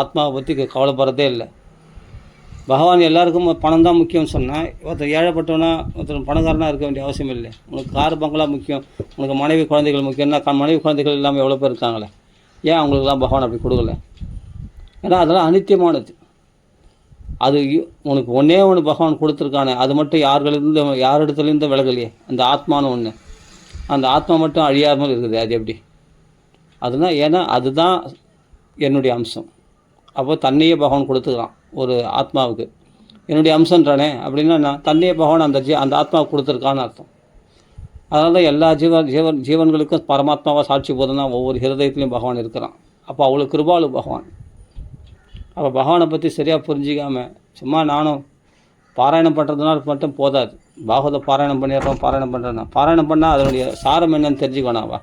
ஆத்மாவை பற்றி கவலைப்படுறதே இல்லை. பகவான் எல்லாருக்கும் பணம் தான் முக்கியம்னு சொன்னால், ஒருத்தர் ஏழைப்பட்டவனா ஒருத்தர் பணக்காரனாக இருக்க வேண்டிய அவசியம் இல்லை. உனக்கு கார் பங்களா முக்கியம், உனக்கு மனைவி குழந்தைகள் முக்கியம்னா மனைவி குழந்தைகள் இல்லாமல் எவ்வளோ பேர் இருக்காங்களே, ஏன் அவங்களுக்குலாம் பகவான் அப்படி கொடுக்கல? ஏன்னா அதெல்லாம் அனித்தியமானது. அது உனக்கு ஒன்றே ஒன்று பகவான் கொடுத்துருக்கானே, அது மட்டும் யாரிடத்துலேருந்து விலகலையே. அந்த ஆத்மானு ஒன்று, அந்த ஆத்மா மட்டும் அழியாமல் இருக்குது. அது எப்படி? அதுதான், ஏன்னா அதுதான் என்னுடைய அம்சம். அப்போ தன்னையே பகவான் கொடுத்துக்கிறான் ஒரு ஆத்மாவுக்கு. என்னுடைய அம்சன்றானே அப்படின்னா நான் தன்னையே பகவான் அந்த ஆத்மாவுக்கு கொடுத்துருக்கான்னு அர்த்தம். அதனால தான் எல்லா ஜீவன்களுக்கும் பரமாத்மாவாக சாட்சி போதும் தான் ஒவ்வொரு ஹிருதயத்துலேயும் பகவான் இருக்கிறான். அப்போ அவ்வளோ கிருபாலு பகவான். அப்போ பகவானை பற்றி சரியாக புரிஞ்சிக்காமல் சும்மா நானும் பாராயணம் பண்ணுறதுனால மட்டும் போதாது. பாகவத பாராயணம் பண்ணுறேன்னா பாராயணம் பண்ணால் அதனுடைய சாரம் என்னன்னு தெரிஞ்சுக்கணாவா?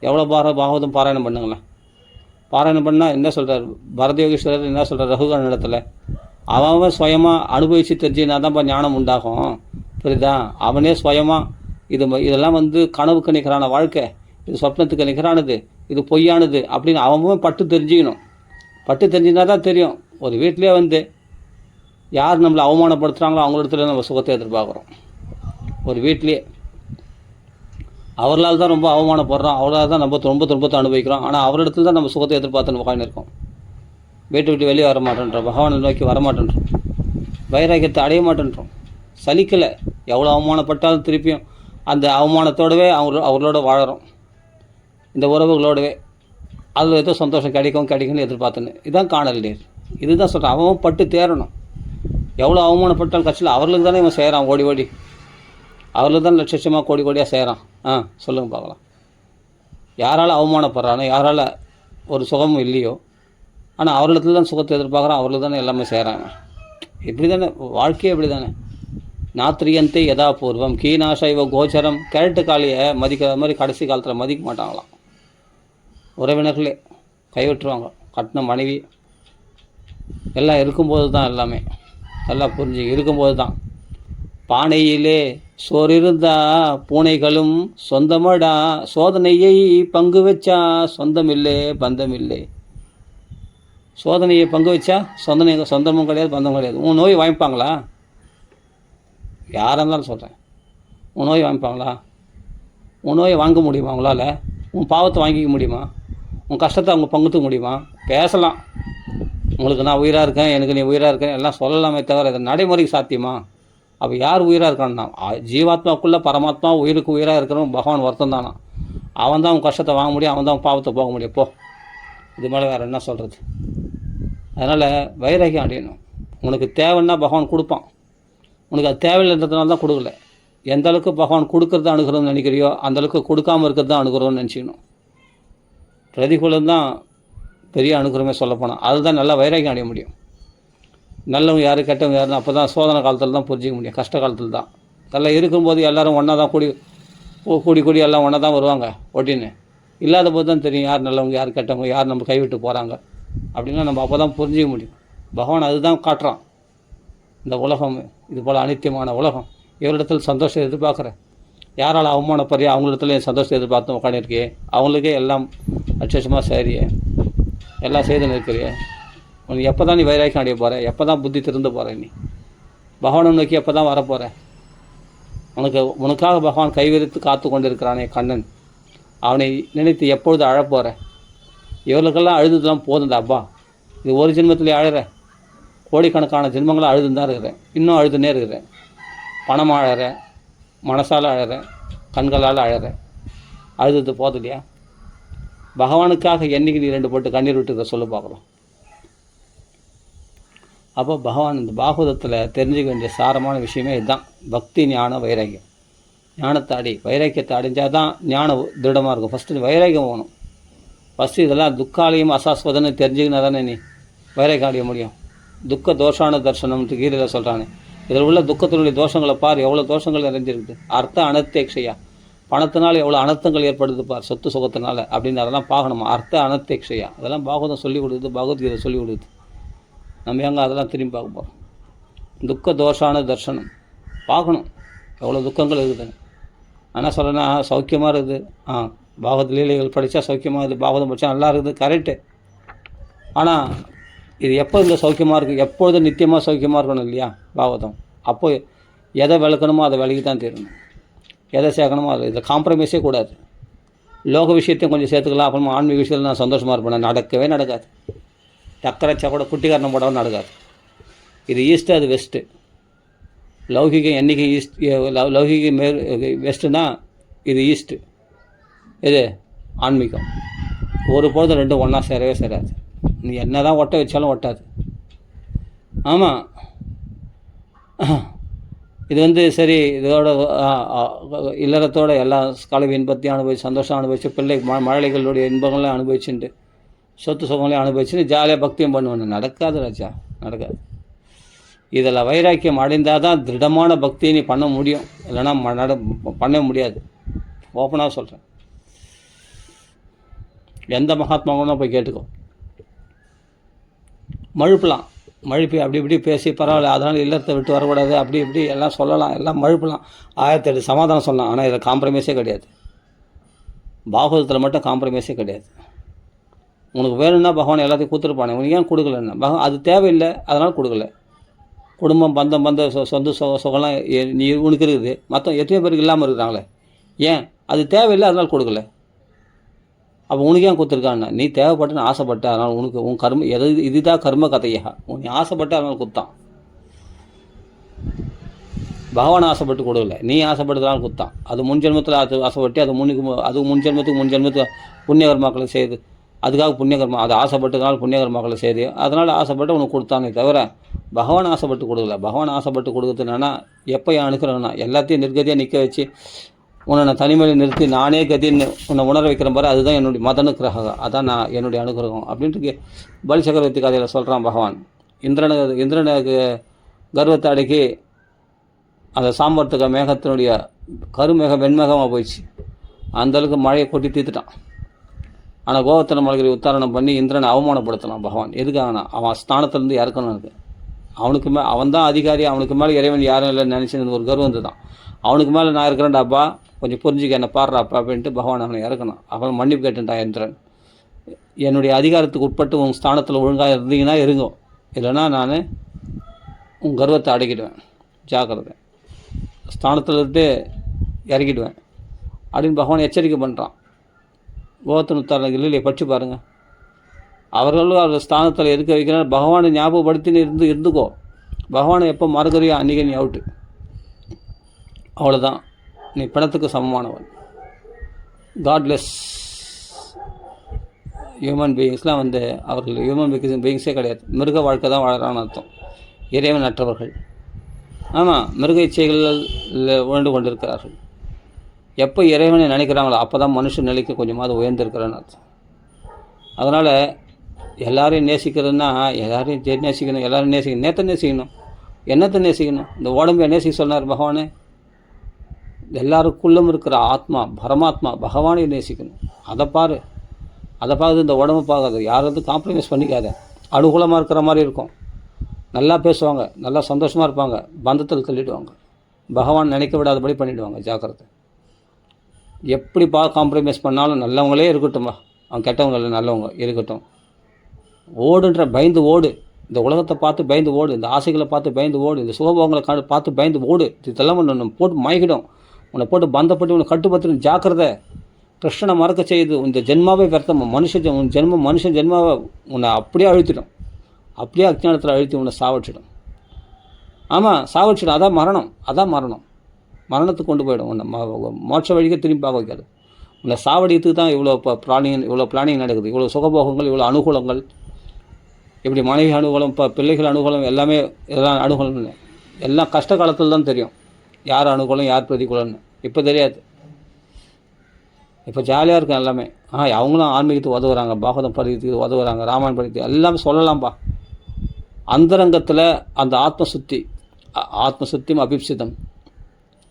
எவ்வளோ பாகவதம் பாராயணம் பண்ணுங்களேன். பாராயணம் பண்ணால் என்ன சொல்கிறார் பரத யோகீஸ்வரர், என்ன சொல்கிறார் ரகுகன் இடத்துல, அவன் சுயமாக அனுபவித்து தெரிஞ்சுனா தான்ப்பா ஞானம் உண்டாகும். புரியுதா? அவனே சுயமாக இதெல்லாம் கனவுக்கு நிற்கிறான வாழ்க்கை, இது சொப்னத்துக்கு நிற்கிறானது, இது பொய்யானது அப்படின்னு அவன் பட்டு தெரிஞ்சுக்கணும். பட்டு தெரிஞ்சுனா தான் தெரியும். ஒரு வீட்டிலே யார் நம்மளை அவமானப்படுத்துகிறாங்களோ அவங்களிடத்துல நம்ம சுகத்தை எதிர்பார்க்குறோம். ஒரு வீட்லேயே அவர்களால் தான் ரொம்ப அவமானப்படுறோம், அவர்களால் தான் நம்ம ரொம்ப துன்பத்தை அனுபவிக்கிறோம். ஆனால் அவரிடத்துல தான் நம்ம சுகத்தை எதிர்பார்த்து உட்காந்துருக்கோம். வீட்டை விட்டு வெளியே வர மாட்டேன்றோம், பகவானை நோக்கி வரமாட்டேன்றோம், வைராக்கியத்தை அடைய மாட்டேன்றோம். சலிக்கலை. எவ்வளோ அவமானப்பட்டாலும் திருப்பியும் அந்த அவமானத்தோடவே அவர்களோட வாழறோம், இந்த உறவுகளோடவே. அதில் ஏதோ சந்தோஷம் கிடைக்கும்னு எதிர்பார்த்துன்னு. இதுதான் காணல் நீர். இதுதான் சொல்கிறேன், அவன் பட்டு தேரணும். எவ்வளோ அவமானப்பட்டாலும் கட்சியில் அவர்களுக்கு தானே இவன் செய்கிறான், ஓடி ஓடி அவர்களுக்கு தான் லட்சமாக கோடியாக செய்கிறான். சொல்லுங்கள் பார்க்கலாம். யாரால் அவமானப்படுறானோ, யாரால் ஒரு சுகமும் இல்லையோ, ஆனால் அவர்களிடத்துல தான் சுகத்தை எதிர்பார்க்குறான், அவர்களுக்கு தானே எல்லாமே செய்கிறாங்க. இப்படி தானே வாழ்க்கையே, இப்படி தானே. நாத்திரியந்தே யதாபூர்வம் கீனாசைவ கோச்சரம். கேரட்டு காலியை மதிக்கிற மாதிரி கடைசி காலத்தில் மதிக்க மாட்டாங்களாம். உறவினர்களே கைவிட்டுருவாங்க. கட்டின மனைவி எல்லாம் இருக்கும்போது தான் எல்லாமே நல்லா புரிஞ்சு இருக்கும்போது தான். பானையிலே சோறிருந்தா பூனைகளும் சொந்தமடா, சோதனையை பங்கு வச்சா சொந்தமில்லை பந்தமில்லை. சோதனையை பங்கு வச்சா சொந்தமும் கிடையாது, பந்தமும் கிடையாது. உன் நோய் வாங்கிப்பாங்களா? யாராக இருந்தாலும் சொல்கிறேன், உன் நோய் வாங்கிப்பாங்களா? உன் நோயை வாங்க முடியுமா அவங்களால? உன் பாவத்தை வாங்கிக்க முடியுமா? உன் கஷ்டத்தை அவங்க பங்குத்துக்க முடியுமா? பேசலாம், உங்களுக்கு நான் உயிராக இருக்கேன், எனக்கு நீ உயிராக இருக்கேன் எல்லாம் சொல்லலாமே தவிர இதை நடைமுறைக்கு சாத்தியமா? அப்போ யார் உயிராக இருக்கான்னா, ஜீவாத்மாவுக்குள்ளே பரமாத்மா உயிருக்கு உயிராக இருக்கிறவன் பகவான் ஒருத்தன் தானா. அவன் தான் உன் கஷ்டத்தை வாங்க முடியும், அவன் தான் பாவத்தை போக முடியும். போ, இது மேலே வேறு என்ன சொல்கிறது? அதனால் வைராகியம் அடையணும். உனக்கு தேவைன்னா பகவான் கொடுப்பான், உனக்கு அது தேவையில்லைன்றதுனால தான் கொடுக்கல. எந்த அளவுக்கு பகவான் கொடுக்குறத அணுகிறோன்னு நினைக்கிறியோ அந்தளவுக்கு கொடுக்காமல் இருக்கிறது தான் அணுகிறோன்னு நினச்சிக்கணும். பிரதிகூலம் தான் பெரிய அணுகிறமே சொல்லப்போனால், அதுதான் நல்லா வைராகியம் அடைய முடியும். நல்லவங்க யார் கெட்டவங்க யாருன்னு அப்போ தான் சோதனை காலத்தில் தான் புரிஞ்சிக்க முடியும், கஷ்ட காலத்தில் தான். நல்லா இருக்கும்போது எல்லோரும் ஒன்றா தான் கூடி எல்லாம் ஒன்றா தான் வருவாங்க ஒட்டின்னு. இல்லாத போது தான் தெரியும் யார் நல்லவங்க யார் கெட்டவங்க, யார் நம்ம கைவிட்டு போகிறாங்க அப்படின்னா நம்ம அப்போ தான் புரிஞ்சிக்க முடியும். பகவான் அதுதான் காட்டுறான். இந்த உலகம் இது போல் அனித்தியமான உலகம், இவரிடத்தில் சந்தோஷம் எதிர்பார்க்குறேன். யாரால் அவமானப்படுறியோ அவங்களிடத்துல சந்தோஷத்தை எதிர்பார்த்து உட்காந்துருக்கியே, அவங்களுக்கே எல்லாம் லட்சமாக சரியே, எல்லாம் செய்து நிற்கிறியே. உனக்கு எப்போ தான் நீ வைராக்கியம் அடைய போகிற? எப்போ தான் புத்தி திறந்து போகிற? நீ பகவானை நோக்கி எப்போ தான் வரப்போகிற? உனக்காக பகவான் கைவிரித்து காத்து கொண்டு இருக்கிறானே கண்ணன், அவனை நினைத்து எப்பொழுது அழப்போகிற? இவர்களுக்கெல்லாம் அழுதுதான் போதுண்டா அப்பா. இது ஒரு ஜென்மத்திலே அழற, கோடிக்கணக்கான ஜென்மங்களாக அழுதுன்னு தான் இருக்கிறேன், இன்னும் அழுதுன்னே இருக்கிறேன். பணமாக அழறேன், மனசால் அழறேன், கண்களால் அழறேன். அழுது போதும் இல்லையா? பகவானுக்காக என்றைக்கு நீ 2 போட்டு கண்ணீர் விட்டுருக்க சொல்லு பார்க்குறோம். அப்போ பகவான் இந்த பாகவதத்தில் தெரிஞ்சுக்க வேண்டிய சாரமான விஷயமே இதுதான். பக்தி, ஞானம், வைராக்கியம். ஞானத்தை அடி, வைராக்கியத்தை அடைஞ்சால் தான் ஞானம் திருடமாக இருக்கும். ஃபஸ்ட்டு வைராக்கியம் போகணும். ஃபஸ்ட்டு இதெல்லாம் துக்காலயம் அசாஸ்வதன்னு தெரிஞ்சுக்கினா தானே நீ வைராக்கியம் அடைய முடியும். துக்க தோஷான தர்சனம்னு கீதையில் சொல்கிறானே, இதில் உள்ள துக்கத்தினுடைய தோஷங்களை பார், எவ்வளோ தோஷங்கள் நிறைஞ்சிருக்குது. அர்த்த அனத்தேக்ஷையா, பணத்தினால் எவ்வளோ அனர்த்தங்கள் ஏற்படுது பார், சொத்து சுகத்தினால அப்படின்னு அதெல்லாம் பார்க்கணுமா. அர்த்த அனத்தேக்ஷையா, அதெல்லாம் பாகவதம் சொல்லி கொடுக்குது, பகவத்கீதை சொல்லி கொடுக்குது. நம்ம எங்கே அதெல்லாம் திரும்பி பார்க்க போகிறோம்? துக்க தோஷான தர்சனம் பார்க்கணும், எவ்வளோ துக்கங்கள் இருக்குதுன்னு. ஆனால் சொல்லனா சௌக்கியமாக இருக்குது, பாகவத லீலைகள் படித்தா சௌக்கியமாக இருக்குது, பாகவதம் படித்தா நல்லா இருக்குது, கரெக்டு. ஆனால் இது எப்போ இந்த சௌக்கியமாக இருக்குது, எப்பொழுதும் நித்தியமாக சௌக்கியமாக இருக்கணும் இல்லையா பாகவதம். அப்போ எதை விளக்கணுமோ அதை விலகி தான் தீரணும், எதை சேர்க்கணுமோ அது இதில் காம்ப்ரமைஸே கூடாது. லோக விஷயத்தையும் கொஞ்சம் சேர்த்துக்கலாம், அப்புறமா ஆன்மீக விஷயத்தில் நான் சந்தோஷமாக இருப்பேன், நடக்கவே நடக்காது. டக்கரைச்சா கூட குட்டிக்காரணம் போடவும் நடக்காது. இது ஈஸ்ட்டு, அது வெஸ்ட்டு. லௌகிகம் என்றைக்கு ஈஸ்ட், லௌகிக வெஸ்ட்டுனா இது ஈஸ்ட்டு, இது ஆன்மீகம். ஒரு பொழுது ரெண்டும் ஒன்றா சேரவே சேராது. நீ என்ன தான் ஒட்ட வச்சாலும் ஒட்டாது. ஆமாம், இது சரி, இதோட இல்லறத்தோட எல்லா கலவி இன்பத்தையும் அனுபவிச்சு சந்தோஷம் அனுபவிச்சு பிள்ளை மழலைகளுடைய இன்பங்களையும் அனுபவிச்சுட்டு சொத்து சுகங்களையும் அனுபவிச்சுட்டு ஜாலியாக பக்தியும் பண்ணுவேன். நடக்காது ராஜா, நடக்காது. இதில் வைராக்கியம் அடைந்தால் தான் திருடமான பக்தியை நீ பண்ண முடியும், இல்லைன்னா பண்ண முடியாது. ஓப்பனாக சொல்கிறேன். எந்த மகாத்மாவும் போய் கேட்டுக்கோ. மழுப்பி அப்படி இப்படி பேசி பரவாயில்ல, அதனால் இல்லத்தை விட்டு வரக்கூடாது, அப்படி இப்படி எல்லாம் சொல்லலாம், எல்லாம் மழுப்பலாம், 1008 சமாதானம் சொல்லலாம். ஆனால் இதில் காம்ப்ரமைஸே கிடையாது. பாகவதத்தில் மட்டும் காம்ப்ரமைஸே கிடையாது. உனக்கு வேணும்னா பகவான் எல்லாத்தையும் கொடுத்துருப்பானே, உனக்கு ஏன் கொடுக்கலன்னா பகவான் அது தேவையில்லை, அதனால் கொடுக்கல. குடும்பம் பந்த சொந்த சுகம்லாம் நீ உனக்கு இருக்குது, மற்ற எத்தனையோ பேருக்கு இல்லாமல் இருக்கிறாங்களே, ஏன் அது தேவையில்லை, அதனால் கொடுக்கல. அப்போ உனக்கு ஏன் கொடுத்துருக்கான்னா நீ தேவைப்பட்டுன்னு ஆசைப்பட்ட, அதனால் உனக்கு உன் கர்ம இதுதான் கர்ம கதையா, நீ ஆசைப்பட்ட அதனால் கொடுத்தான். பகவான் ஆசைப்பட்டு கொடுக்கல, நீ ஆசைப்பட்டதுனால கொடுத்தான். அது முன்ஜென்மத்தில் ஆசைப்பட்டு அது முன்ஜென்மத்துக்கு புண்ணிய கர்மாக்களை செய்து, அதுக்காக புண்ணியகர்மா அது ஆசைப்பட்டதுனால புண்ணியகர்மாக்களை செய்து அதனால் ஆசைப்பட்டு உனக்கு கொடுத்தானே தவிர பகவான் ஆசைப்பட்டு கொடுக்கல. பகவான் ஆசைப்பட்டு கொடுக்குறது என்னன்னா, எப்போ என் அனுக்கிறேன்னா எல்லாத்தையும் நிர்கதியாக நிற்க வச்சு உன்னை நான் தனிமையில் நிறுத்தி நானே கதின்னு உன்னை உணர வைக்கிறேன் பாரு, அதுதான் என்னுடைய மதனுக்கிரகம், அதான் நான் என்னுடைய அனுகிரகம் அப்படின்ட்டு பலி சக்கரவர்த்தி கதையில் சொல்கிறான் பகவான். இந்திரனுக்கு கர்வத்தை அடக்கி அந்த சாம்பர்த்துக்க மேகத்தினுடைய கருமேகம் வெண்மேகமாக போயிடுச்சு. அந்தளவுக்கு மழையை கொட்டி தீர்த்துட்டான். ஆனால் கோவர்த்தன மலைகளை உத்தாரணம் பண்ணி இந்திரனை அவமானப்படுத்தலாம் பகவான். எதுக்காகனா அவன் ஸ்தானத்திலேருந்து இறக்கணும். இருக்கு அவனுக்கு அவன் தான் அதிகாரி, அவனுக்கு மேலே இறைவன் யாரும் இல்லைன்னு நினச்சின்னு ஒரு கர்வம் வந்து தான். அவனுக்கு மேலே நான் இருக்கிறேன்டாப்பா, கொஞ்சம் புரிஞ்சுக்க, என்ன பாடுறாப்பா அப்படின்ட்டு பகவான் அவனை இறக்கணும். அவன் மன்னிப்பு கேட்டுட்டான் இந்திரன். என்னுடைய அதிகாரத்துக்கு உட்பட்டு உங்கள் ஸ்தானத்தில் ஒழுங்காக இருந்தீங்கன்னா இருங்கும், இல்லைன்னா நான் உன் கர்வத்தை அடக்கிடுவேன், ஜாக்கிரதை, ஸ்தானத்திலிருந்து இறக்கிடுவேன் அப்படின்னு பகவான் எச்சரிக்கை பண்ணுறான். கோவர்த்தன இல்லையே படித்து பாருங்கள். அவர்களும் அவர் ஸ்தானத்தில் இருக்க வைக்கிறார். பகவானை ஞாபகப்படுத்தின்னு இருந்துக்கோ. பகவானை எப்போ மறக்கிறியோ அன்றைக்கி நீ அவுட்டு, அவ்வளோதான், நீ பிணத்துக்கு சமமானவன். காட்லெஸ் ஹியூமன் பீயிங்ஸ்லாம் அவர்கள் ஹியூமன் பீயிங்ஸே கிடையாது, மிருக வாழ்க்கை தான் வாழறான்னு அர்த்தம். இறைவன் அற்றவர்கள். ஆமாம், மிருக இச்சைகளில் உழண்டு கொண்டிருக்கிறார்கள். எப்போ இறைவனை நினைக்கிறாங்களோ அப்போ தான் மனுஷன் நிலைக்கு கொஞ்சமாவது உயர்ந்திருக்கிறான்னு அர்த்தம். அதனால் எல்லாரையும் நேசிக்கிறதுனா எல்லாரையும் நேசிக்கணும், எல்லோரும் நேசிக்கணும். நேற்றை நேசிக்கணும், என்னத்தை நேசிக்கணும்? இந்த உடம்பை நேசிக்க சொன்னார் பகவானே. எல்லாருக்குள்ளும் இருக்கிற ஆத்மா பரமாத்மா பகவானை நேசிக்கணும். அதை பார்த்து இந்த உடம்பை பார்க்காது. யாராவது காம்ப்ரமைஸ் பண்ணிக்காத. அனுகூலமாக இருக்கிற மாதிரி இருக்கும், நல்லா பேசுவாங்க, நல்லா சந்தோஷமாக இருப்பாங்க, பந்தத்தில் தள்ளிடுவாங்க, பகவான் நினைக்க விடாதபடி பண்ணிவிடுவாங்க. ஜாக்கிரதை. எப்படி காம்ப்ரமைஸ் பண்ணாலும் நல்லவங்களே இருக்கட்டும்பா, அவன் கெட்டவங்க இல்லை, நல்லவங்க இருக்கட்டும். ஓடுன்ற பயந்து ஓடு, இந்த உலகத்தை பார்த்து பயந்து ஓடு, இந்த ஆசைகளை பார்த்து பயந்து ஓடு, இந்த சுகபோகங்களை பார்த்து பயந்து ஓடு. இதெல்லாம் ஒன்று போட்டு மயக்கிடும், உன்னை போட்டு பந்தப்பட்டு உன்னை கட்டுப்பட்டு. ஜாக்கிரதை. கிருஷ்ணனை மறக்க செய்யுது. இந்த ஜென்மாவே விரத்தம். மனுஷன் ஜென்மாவை உன்னை அப்படியே அழுத்திடும், அப்படியே அஜ்ஞானத்தில் அழுத்தி உன்னை சாவச்சிடும். ஆமாம், சாவச்சிடும். அதான் மரணம். மரணத்துக்கு கொண்டு போயிடும் உன்னை. மோட்ச வழிக்கு திரும்பி பார்க்க வைக்காது. உன்னை சாவடிக்கிறதுக்கு தான் இவ்வளோ பிளானிங் நடக்குது. இவ்வளோ சுகபோகங்கள், இவ்வளோ அனுகூலங்கள், இப்படி மனைவி அனுகூலம், பிள்ளைகள் அனுகூலம், எல்லாமே இதெல்லாம் அனுகூலம் இல்லை. எல்லாம் கஷ்ட காலத்தில் தான் தெரியும் யார் அனுகூலம் யார் பிரதிகூலம்னு. இப்போ தெரியாது. இப்போ ஜாலியாக இருக்கும் எல்லாமே. அவங்களும் ஆன்மீகத்துக்கு உதவுறாங்க, பாகவதம் படிக்கிறதுக்கு உதவுறாங்க, ராமாயணம் படிக்கிறது எல்லாமே சொல்லலாம்ப்பா. அந்தரங்கத்தில் அந்த ஆத்மசுத்தியும் அபிப்சிதம்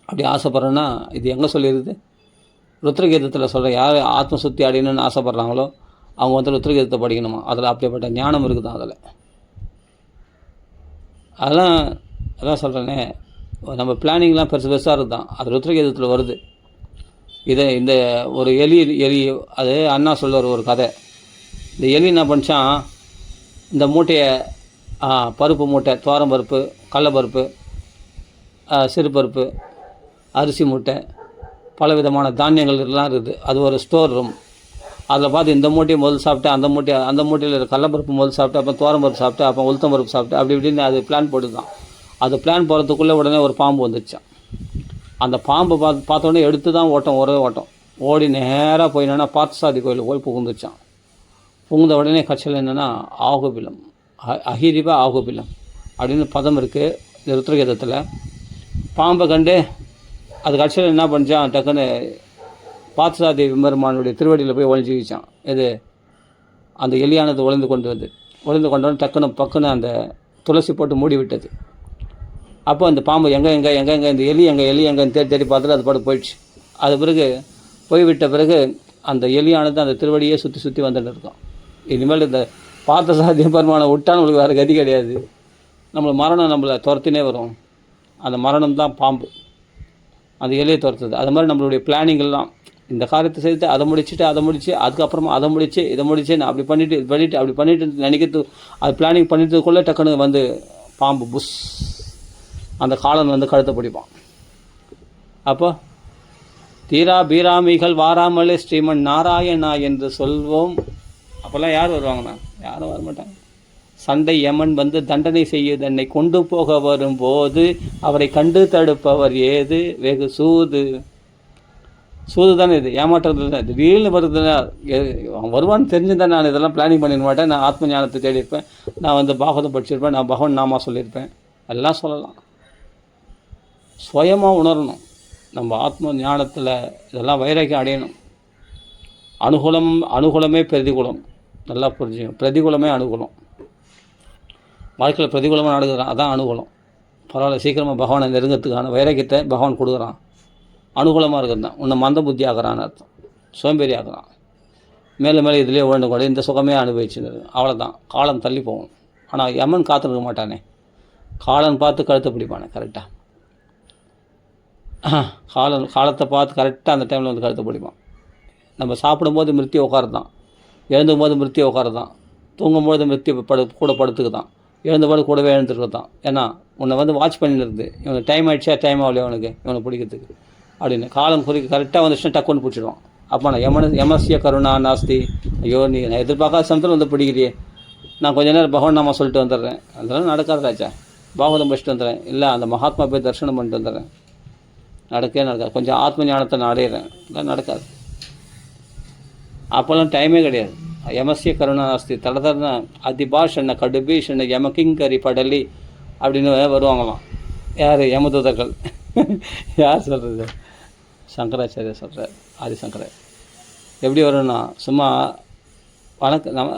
அப்படி ஆசைப்பட்றேன்னா இது எங்கே சொல்லிடுது? ருத்ரகீதத்தில் சொல்கிறேன். யார் ஆத்மசுத்தி அடையணும்னு ஆசைப்பட்றாங்களோ அவங்க ருத்ரகீதத்தை படிக்கணுமா. அதில் அப்படிப்பட்ட ஞானம் இருக்குதான். அதான் சொல்கிறேனே, நம்ம பிளானிங்லாம் பெருசாக இருக்குதான். அது ருத்ரகீதத்தில் வருது. இந்த ஒரு எலி அது அண்ணா சொல்லுவார் ஒரு கதை. இந்த எலி என்ன பண்ணிச்சான், இந்த மூட்டையை பருப்பு மூட்டை, துவரம் பருப்பு, கடலப்பருப்பு, சிறுபருப்பு, அரிசி மூட்டை, பல விதமான தானியங்கள் எல்லாம் இருக்குது. அது ஒரு ஸ்டோர் ரூம். அதில் பார்த்து இந்த மூட்டையை முதல் சாப்பிட்டு, அந்த மூட்டையில் இருக்கிற கடலப்பருப்பு முதல் சாப்பிட்டு, அப்புறம் துவரம் பருப்பு சாப்பிட்டு, அப்புறம் உளுத்தம் பருப்பு சாப்பிட்டு, அப்படி இப்படின்னு அது பிளான் போட்டு தான். அது பிளான் போகிறதுக்குள்ளே உடனே ஒரு பாம்பு வந்துடுச்சான். அந்த பாம்பை பார்த்தோன்னே எடுத்து தான் ஒரே ஓட்டம் ஓடி நேராக போய் என்னென்னா பார்த்தசாதி கோயிலில் போய் புகுந்துச்சான். புகுந்த உடனே கட்சியில் என்னென்னா ஆகுபிலம், அஹிரிபா ஆகுபிலம் அப்படின்னு பதம் இருக்குது ருத்ரகீதத்தில். பாம்பை கண்டு அது கட்சியில் என்ன பண்ணிச்சான், டக்குன்னு பார்த்தசாதி பெருமானுடைய திருவடியில் போய் ஒழிஞ்சிக்கிச்சான். இது அந்த எலியானது ஒளிந்து கொண்டு டக்குன்னு பக்குன்னு அந்த துளசி போட்டு மூடி விட்டது. அப்போ அந்த பாம்பு எங்கே இந்த எலி எங்கேன்னு தேடி பார்த்துட்டு அது பாட்டு போயிடுச்சு. அது பிறகு போய்விட்ட பிறகு அந்த எலியானது அந்த திருவடியே சுற்றி வந்துட்டு இருக்கும். இனிமேல் இந்த பார்த்தசாதி பெருமானை விட்டான்னு உங்களுக்கு வேறு கதி கிடையாது. மரணம் நம்மளை துரத்தினே வரும். அந்த மரணம் தான் பாம்பு, அந்த எலியை துரத்துது. அது மாதிரி நம்மளுடைய பிளானிங்கெல்லாம் இந்த காரியத்தை செய்து அதை முடிச்சுட்டு அதுக்கப்புறமா அதை முடிச்சு இதை முடிச்சு நான் அப்படி பண்ணிவிட்டு நினைக்கிறது, அது பிளானிங் பண்ணிட்டதுக்குள்ளே டக்குன்னு வந்து பாம்பு புஷ் அந்த காலன் வந்து கழுத்தை பிடிப்பான். அப்போ தீரா பீராமிகள் வாராமலே ஸ்ரீமன் நாராயணா என்று சொல்வோம். அப்போல்லாம் யார் வருவாங்கண்ணா? யாரும் வரமாட்டாங்க. சண்டை யமன் வந்து தண்டனை செய்யுது என்னை கொண்டு போக வரும்போது அவரை கண்டு தடுப்பவர் ஏது வெகு சூது தானே. இது ஏமாற்றுறது தான். திடீர்னு வருதுன்னா அவன் வருவான்னு தெரிஞ்சுதான் நான் இதெல்லாம் பிளானிங் பண்ணிட மாட்டேன். நான் ஆத்ம ஞானத்தை தேடியிருப்பேன், நான் வந்து பாகவதம் படிச்சிருப்பேன், நான் பகவான் நாமா சொல்லியிருப்பேன், எல்லாம் சொல்லலாம். சுயமாக உணரணும். நம்ம ஆத்ம ஞானத்தில் இதெல்லாம் வைராக்கியம் அடையணும். அனுகூலமே பிரதிகூலம். நல்லா புரிஞ்சுக்கணும். பிரதிகூலமே அனுகூலம். வாழ்க்கையில் பிரதிகூலமாக நடக்குறான், அதான் அனுகூலம். பரவாயில்ல, சீக்கிரமாக பகவானை நெருங்கிறதுக்கான வைராக்கியத்தை பகவான் கொடுக்குறான். அனுகூலமாக இருக்கிறது தான் உன்னை மந்த புத்தி ஆகிறான்னு அர்த்தம். சோம்பேறி ஆகிறான். மேலே இதிலே உழந்து கூட இந்த சுகமே அனுபவிச்சுது. அவ்வளோதான், காலம் தள்ளி போகும். ஆனால் யமன் காத்துருக்க மாட்டானே, காலன் பார்த்து கழுத்தை பிடிப்பானே கரெக்டாக. காலத்தை பார்த்து கரெக்டாக அந்த டைமில் வந்து கழுத்தை பிடிப்பான். நம்ம சாப்பிடும்போது மிருத்தியை உட்காருதான், எழுந்தும்போது மிருத்தியை உட்காருதான், தூங்கும்போது மிருத்தி கூட படுத்துக்கு தான், எழுந்தபோது கூடவே எழுந்துருக்கு தான். ஏன்னா உன்னை வந்து வாட்ச் பண்ணிட்டு இருக்குது. இவனுக்கு டைம் ஆகிடுச்சா, டைம் ஆகலையா இவனுக்கு பிடிக்கிறதுக்கு அப்படின்னு காலம் குறிக்க கரெக்டாக வந்துச்சுன்னா டக்குன்னு பிடிச்சிடுவான். அப்போ நான் எமசிய கருணா நாஸ்தி, ஐயோ நீ நான் எதிர்பார்க்காத சமயத்தில் வந்து பிடிக்கிறியே, நான் கொஞ்ச நேரம் பகவான் நாம சொல்லிட்டு வந்துடுறேன், அதெல்லாம் நடக்காது ராஜா. பாகவதம் படிச்சுட்டு வந்துடுறேன், இல்லை அந்த மகாத்மா போய் தரிசனம் பண்ணிட்டு வந்துடுறேன், நடக்காது. கொஞ்சம் ஆத்ம ஞானத்தை நான் அடையிறேன், அதெல்லாம் நடக்காது. அப்போல்லாம் டைமே கிடையாது. எமசிய கருணா நாஸ்தி தடதர்னா அதிபாஷண்ண கடுபீஷண்ண யமகிங்கரி படலி அப்படின்னு வருவாங்களாம். யார்? யமதூதர்கள். யார் சொல்கிறது? சங்கராச்சாரிய சொல்கிறார், ஆதிசங்கரர். எப்படி வரும்னா சும்மா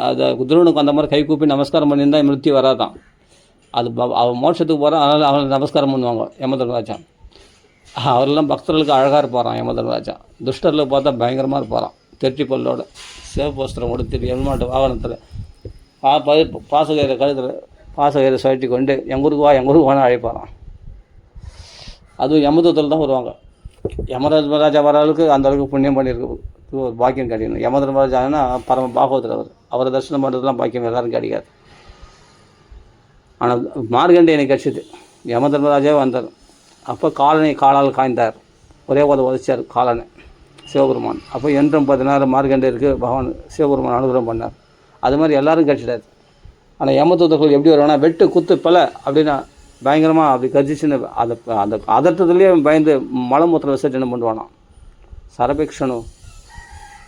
அது குதிரவனுக்கு அந்த மாதிரி கை கூப்பி நமஸ்காரம் பண்ணியிருந்தால் மிருத்தி வராதான். அது அவன் மோட்சத்துக்கு போகிறான், அதனால் அவனை நமஸ்காரம் பண்ணுவாங்க யமதர்மராஜா. அவரெல்லாம் பக்தர்களுக்கு அழகாக இருப்பாரான் யமதர்மராஜா. துஷ்டரில் பார்த்தா பயங்கரமாக இருப்பாரான். தெற்றி பல்லோட சிவபோஸ்திரம் கொடுத்துட்டு எல்மாட்டு வாகனத்தில் பாசகயிறு கழுத்தில் பாசகயிறு சுழட்டி கொண்டு எங்கூருக்கு வான்னு அழைப்பாரான். அதுவும் யமதூதத்தில் தான் வருவாங்க. யமதர்மராஜா வர அளவுக்கு அந்த அளவுக்கு புண்ணியம் பண்ணியிருக்கு, ஒரு பாக்கியம் கிடைக்கணும். யமதர்மராஜான்னா பரம பாகவதர். அவரை தரிசனம் பண்ணுறதுலாம் பாக்கியம் எல்லோரும் கிடைக்காது. ஆனால் மார்கண்டேயனை கிடச்சிது. யமதர்மராஜாவே வந்தார். அப்போ காலால் காய்ந்தார், ஒரே உதச்சார் காலனை சிவபெருமான். அப்போ என்றும் 16 மார்கண்டேயருக்கு பகவான் சிவபெருமான் அனுகிரகம் பண்ணார். அது மாதிரி எல்லோரும் கிடச்சிடாது. ஆனால் யமதூதர்கள் எப்படி வருவாங்கன்னா வெட்டு குத்து பல அப்படின்னா பயங்கரமாக அப்படி கர்ஜிச்சுன்னு அந்த அதட்டத்துலேயே பயந்து மலமூத்திர விசர்ஜனை பண்ணுவானாம். சரபேக்ஷனு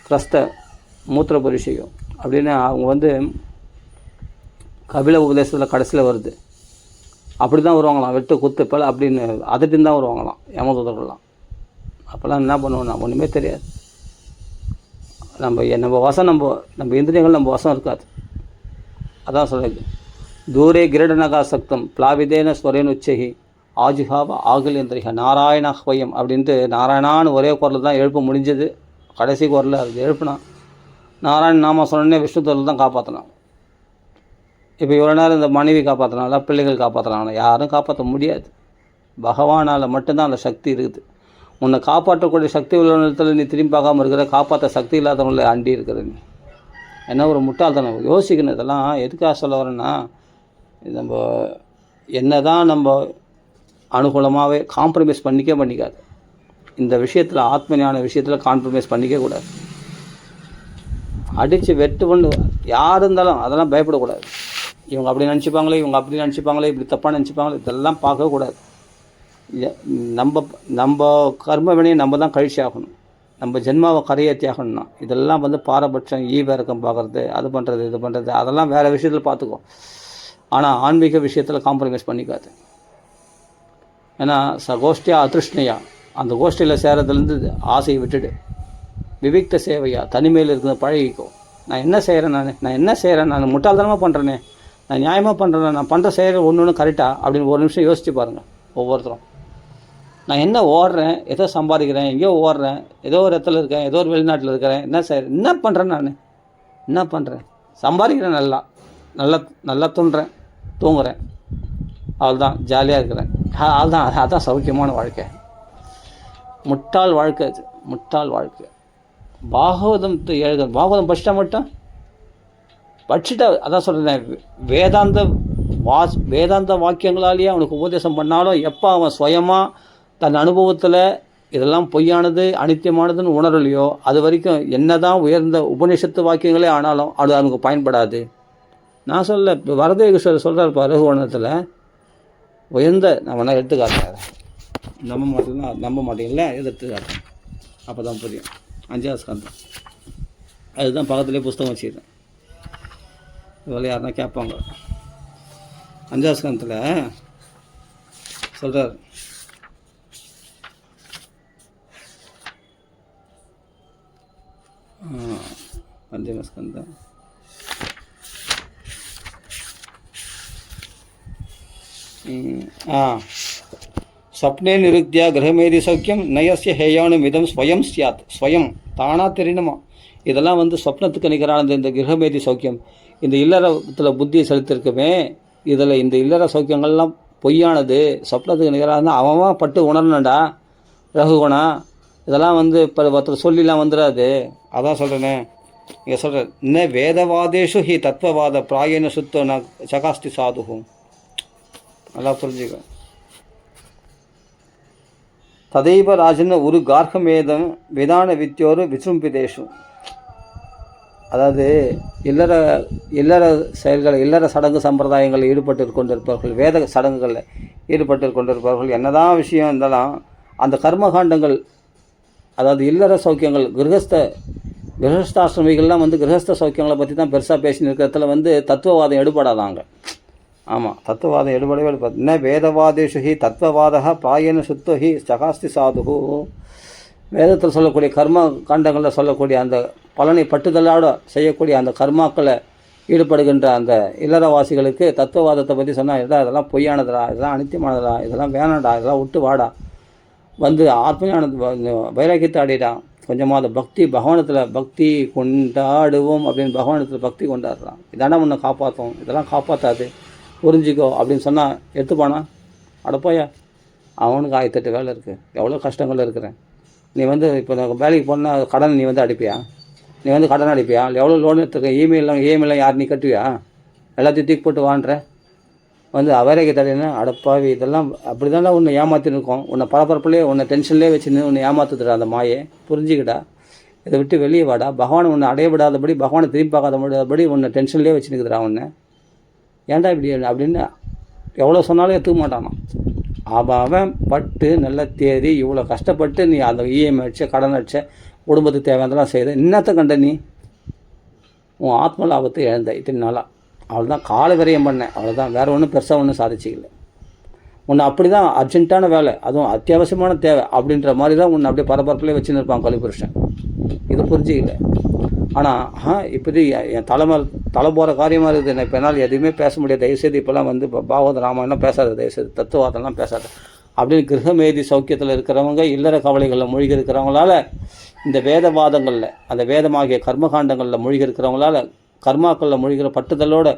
கிரஸ்த மூத்திர பரிசையும் அப்படின்னு அவங்க வந்து கபில உபதேசத்தில் கடைசியில் வருது. அப்படி தான் வருவாங்களாம், வெட்டு குத்து பல அப்படின்னு அதட்டின்னு தான் வருவாங்களாம் யமதூதர்கள்லாம். அப்போல்லாம் என்ன பண்ணுவோம்னா ஒன்றுமே தெரியாது. நம்ம வசம் நம்ம இந்திரியங்கள் நம்ம வசம் இருக்காது. அதான் சொல்லுது, தூரே கிரீடனகா சக்தம் பிளாவிதேன ஸ்வரேன் உச்சகி ஆஜுஹாவ ஆகுலேந்திரிக நாராயண ஹ்வயம் அப்படின்ட்டு நாராயணான்னு ஒரே குரல் தான் எழுப்ப முடிஞ்சது. கடைசி குரலில் அது எழுப்புனா நாராயண நாம சொன்னே விஷ்ணு தொழில் தான் காப்பாற்றினான். இப்போ இவ்வளோ நேரம் இந்த மனைவி காப்பாற்றினால பிள்ளைகள் காப்பாற்றினாங்க, யாரும் காப்பாற்ற முடியாது. பகவானால் மட்டும்தான் அந்த சக்தி இருக்குது. உன்னை காப்பாற்றக்கூடிய சக்தி உள்ள இடத்துல நீ திரும்பி பார்க்காமல் இருக்கிற, காப்பாற்ற சக்தி இல்லாதவங்கள அண்டி இருக்கிற நீ. என்ன ஒரு முட்டாள்தனம் யோசிக்கணும். இதெல்லாம் எதுக்காக சொல்ல வரேன்னா, நம்ம என்ன தான் நம்ம அனுகூலமாகவே காம்ப்ரமைஸ் பண்ணிக்காது. இந்த விஷயத்தில் ஆத்ம ஞான விஷயத்தில் காம்ப்ரமைஸ் பண்ணிக்க கூடாது. அடித்து வெட்டு கொண்டு யார் இருந்தாலும் அதெல்லாம் பயப்படக்கூடாது. இவங்க அப்படி நினச்சிப்பாங்களே, இவங்க அப்படி நினச்சிப்பாங்களே, இப்படி தப்பாக நினச்சிப்பாங்களே, இதெல்லாம் பார்க்கக்கூடாது. நம்ம கர்ம வினையை நம்ம தான் கழிச்சு ஆகணும். நம்ம ஜென்மாவை கரையேற்றி ஆகணும்னா இதெல்லாம் பாரபட்சம் ஈவிரக்கம் பார்க்குறது, அது பண்ணுறது, இது பண்ணுறது, அதெல்லாம் வேறு விஷயத்தில் பார்த்துக்கோ. ஆனால் ஆன்மீக விஷயத்தில் காம்ப்ரமைஸ் பண்ணிக்காது. ஏன்னா கோஷ்டியா அதிருஷ்ணையா, அந்த கோஷ்டியில் சேரத்துலேருந்து ஆசையை விட்டுடு. விவிக்த சேவையா, தனிமையில் இருக்கிறத பழகிக்கோ. நான் என்ன செய்கிறேன், நான் முட்டாள்தனமாக பண்ணுறேனே, நான் நியாயமாக பண்ணுறேன், நான் பண்ணுற செயல் ஒன்று கரெக்டாக அப்படின்னு ஒரு நிமிஷம் யோசித்து பாருங்கள் ஒவ்வொருத்தரும். நான் என்ன ஓடுறேன், ஏதோ சம்பாதிக்கிறேன், எங்கேயோ ஓடுறேன், ஏதோ ஒரு இடத்துல இருக்கேன், ஏதோ ஒரு வெளிநாட்டில் இருக்கிறேன், என்ன பண்ணுறேன், நான் என்ன பண்ணுறேன், சம்பாதிக்கிறேன், நல்லா துண்டுறேன், தூங்குறேன், அவ்வளோதான், ஜாலியாக இருக்கிறேன், அதுதான் சௌக்கியமான வாழ்க்கை. முட்டாள் வாழ்க்கை அது, முட்டாள் வாழ்க்கை. பாகவதத்தை பாகவதம் படிச்சுட்டா அதான் சொல்கிறேன், வேதாந்த வாக்கியங்களாலேயே அவனுக்கு உபதேசம் பண்ணாலும் எப்போ அவன் சுயமாக தன் அனுபவத்தில் இதெல்லாம் பொய்யானது அனித்தியமானதுன்னு உணரலையோ அது வரைக்கும் என்ன தான் உயர்ந்த உபநிஷத்து வாக்கியங்களே ஆனாலும் அது அவனுக்கு பயன்படாது. நான் சொல்ல இப்போ வரதேகிருஷ்ணர் சொல்கிறார் ரகுவணத்தில் உயர்ந்த நான் வேணா எடுத்துக்காட்டுறேன், நம்ப மாட்டீங்களா, எடுத்துக்காட்டுறேன், அப்போ தான் புரியும். 5வது ஸ்கந்தம், அதுதான் பக்கத்துலேயே புஸ்தகம் வச்சுக்கிறேன், இவ்வளோ யாருன்னா கேட்பாங்க. 5வது ஸ்கந்தத்தில் சொல்கிறார், பஞ்சம ஸ்கந்தம் ஸ்வப்னே நிருத்தியா கிரகமேதி சௌக்கியம் நயசிய ஹேயானு மிதம் ஸ்வயம் சியாத். ஸ்வயம் தானாக தெரியணுமா, இதெல்லாம் சொப்னத்துக்கு நிகரானது. இந்த கிரகமேதி சௌக்கியம், இந்த இல்லறத்தில் புத்தியை செலுத்திருக்குமே, இதில் இந்த இல்லற சௌக்கியங்கள்லாம் பொய்யானது, சொப்னத்துக்கு நிகரானது அவன் பட்டு உணரணுண்டா ரகுகுணா. இதெல்லாம் இப்போ ஒருத்தர் சொல்லிலாம் வந்துடாது. அதான் சொல்கிறேனே, இங்கே சொல்கிறேன், ந வேதவாதேஷு ஹி தத்துவவாத பிராயண சுத்தோ ந சகாஸ்தி சாதுகும். நல்லா புரிஞ்சுக்க. ததைவ ராஜன் ஒரு கார்கமேதம் விதான வித்தியோரு விசும்பிதேஷு. அதாவது இல்லற செயல்கள், இல்லற சடங்கு சம்பிரதாயங்களில் ஈடுபட்டு கொண்டிருப்பவர்கள், வேத சடங்குகளில் ஈடுபட்டு கொண்டிருப்பவர்கள் என்னதான் விஷயம் இருந்தாலும் அந்த கர்மகாண்டங்கள், அதாவது இல்லற சௌக்கியங்கள், கிரகஸ்தாசிரமிகள்லாம் கிரகஸ்த சௌக்கியங்களை பற்றி தான் பெருசாக பேசின்னு இருக்கிறதுல தத்துவவாதம் எடுபடாதாங்க. ஆமாம், தத்துவவாதம் எடுபடவே எடுப்பது. என்ன வேதவாதேஷு ஹி தத்துவவாதா பிராயண சுத்தோ ஹி சகாஸ்தி சாதுகு. வேதத்தில் சொல்லக்கூடிய கர்ம காண்டங்களில் சொல்லக்கூடிய அந்த பலனை பட்டுதலோட செய்யக்கூடிய அந்த கர்மாக்களை ஈடுபடுகின்ற அந்த இல்லறவாசிகளுக்கு தத்துவவாதத்தை பற்றி சொன்னால் இதெல்லாம் பொய்யானதுடா, இதெல்லாம் அனித்தியமானதுடா, இதெல்லாம் வேணாண்டா, இதெல்லாம் விட்டு வாடா, ஆத்மஞானது வைராக்கியத்தை ஆடிடான், கொஞ்சமாக பக்தி பகவானத்தில் பக்தி கொண்டாடுவோம் அப்படின்னு பகவானத்தில் பக்தி கொண்டாடுறான். இதாண்டா உன்னை காப்பாற்றும், இதெல்லாம் காப்பாற்றாது, புரிஞ்சிக்கோ அப்படின்னு சொன்னால் எடுத்துப்பானா? அடப்போயா, அவனுக்கு 1008 வேலை இருக்குது, எவ்வளோ கஷ்டங்கள் இருக்கிறேன். நீ இப்போ நான் வேலைக்கு போனால் கடன் நீ அடிப்பியா? நீ கடன் அடிப்பியா? இல்லை எவ்வளோ லோன் எடுத்துருக்க, இஎம்ஐலாம் யார் நீ கட்டுவியா? எல்லாத்தையும் தூக்கி போட்டு வான்ற அவரைக்கு தடையினா அடப்பாவி, இதெல்லாம் அப்படி தானே உன்னை ஏமாற்றின்னு இருக்கோம். உன்னை பரபரப்புலேயே உன்னை டென்ஷன்லேயே வச்சுன்னு உன்னை ஏமாத்துதுடா அந்த மாயை. புரிஞ்சுக்கிட்டா, இதை விட்டு வெளியே வாடா. பகவான் உன்னை அடையவிடாதபடி, பகவானை திரும்பி பார்க்காத முடியாதபடி உன்னை டென்ஷன்லேயே வச்சுன்னுக்குதுடா உன்னை. ஏன்டா இப்படி அப்படின்னு எவ்வளோ சொன்னாலும் எடுத்துக்க மாட்டானா. அவன் பட்டு நல்ல தேதி இவ்வளோ கஷ்டப்பட்டு நீ அந்த இஎம்ஐ அடிச்ச, கடன் அடிச்ச, குடும்பத்துக்கு தேவையானதெல்லாம் செய்த, இன்னத்தை கண்ட நீ உன் ஆத்ம லாபத்தை இழந்த இத்தனை நாளாக. அவ்வளோதான், கால விரயம் பண்ணேன், அவ்வளோதான், வேறு ஒன்றும் பெருசாக ஒன்றும் சாதிச்சிக்கல. உன்னை அப்படி தான் அர்ஜென்ட்டான வேலை, அதுவும் அத்தியாவசியமான தேவை அப்படின்ற மாதிரி தான் உன்னை அப்படியே பரபரப்புலேயே வச்சுன்னு இருப்பான் கலிபுருஷன். இது புரிஞ்சிக்கல. ஆனால் இப்போது என் தலை போகிற காரியமாக இருக்குது. நான் இப்போ என்னால் எதுவுமே பேச முடியாது. தயவுசெய்து இப்போலாம் பாகவத ராமாயணம் பேசாது, தயவுசெய்து தத்துவாதம்லாம் பேசாது அப்படின்னு கிரகமேதி சௌக்கியத்தில் இருக்கிறவங்க, இல்லற கவலைகளில் மூழ்கி இருக்கிறவங்களால, இந்த வேதவாதங்களில், அந்த வேதமாகிய கர்மகாண்டங்களில் மூழ்கி இருக்கிறவங்களால, கர்மாக்களில் மூழ்கிற பட்டுதலோட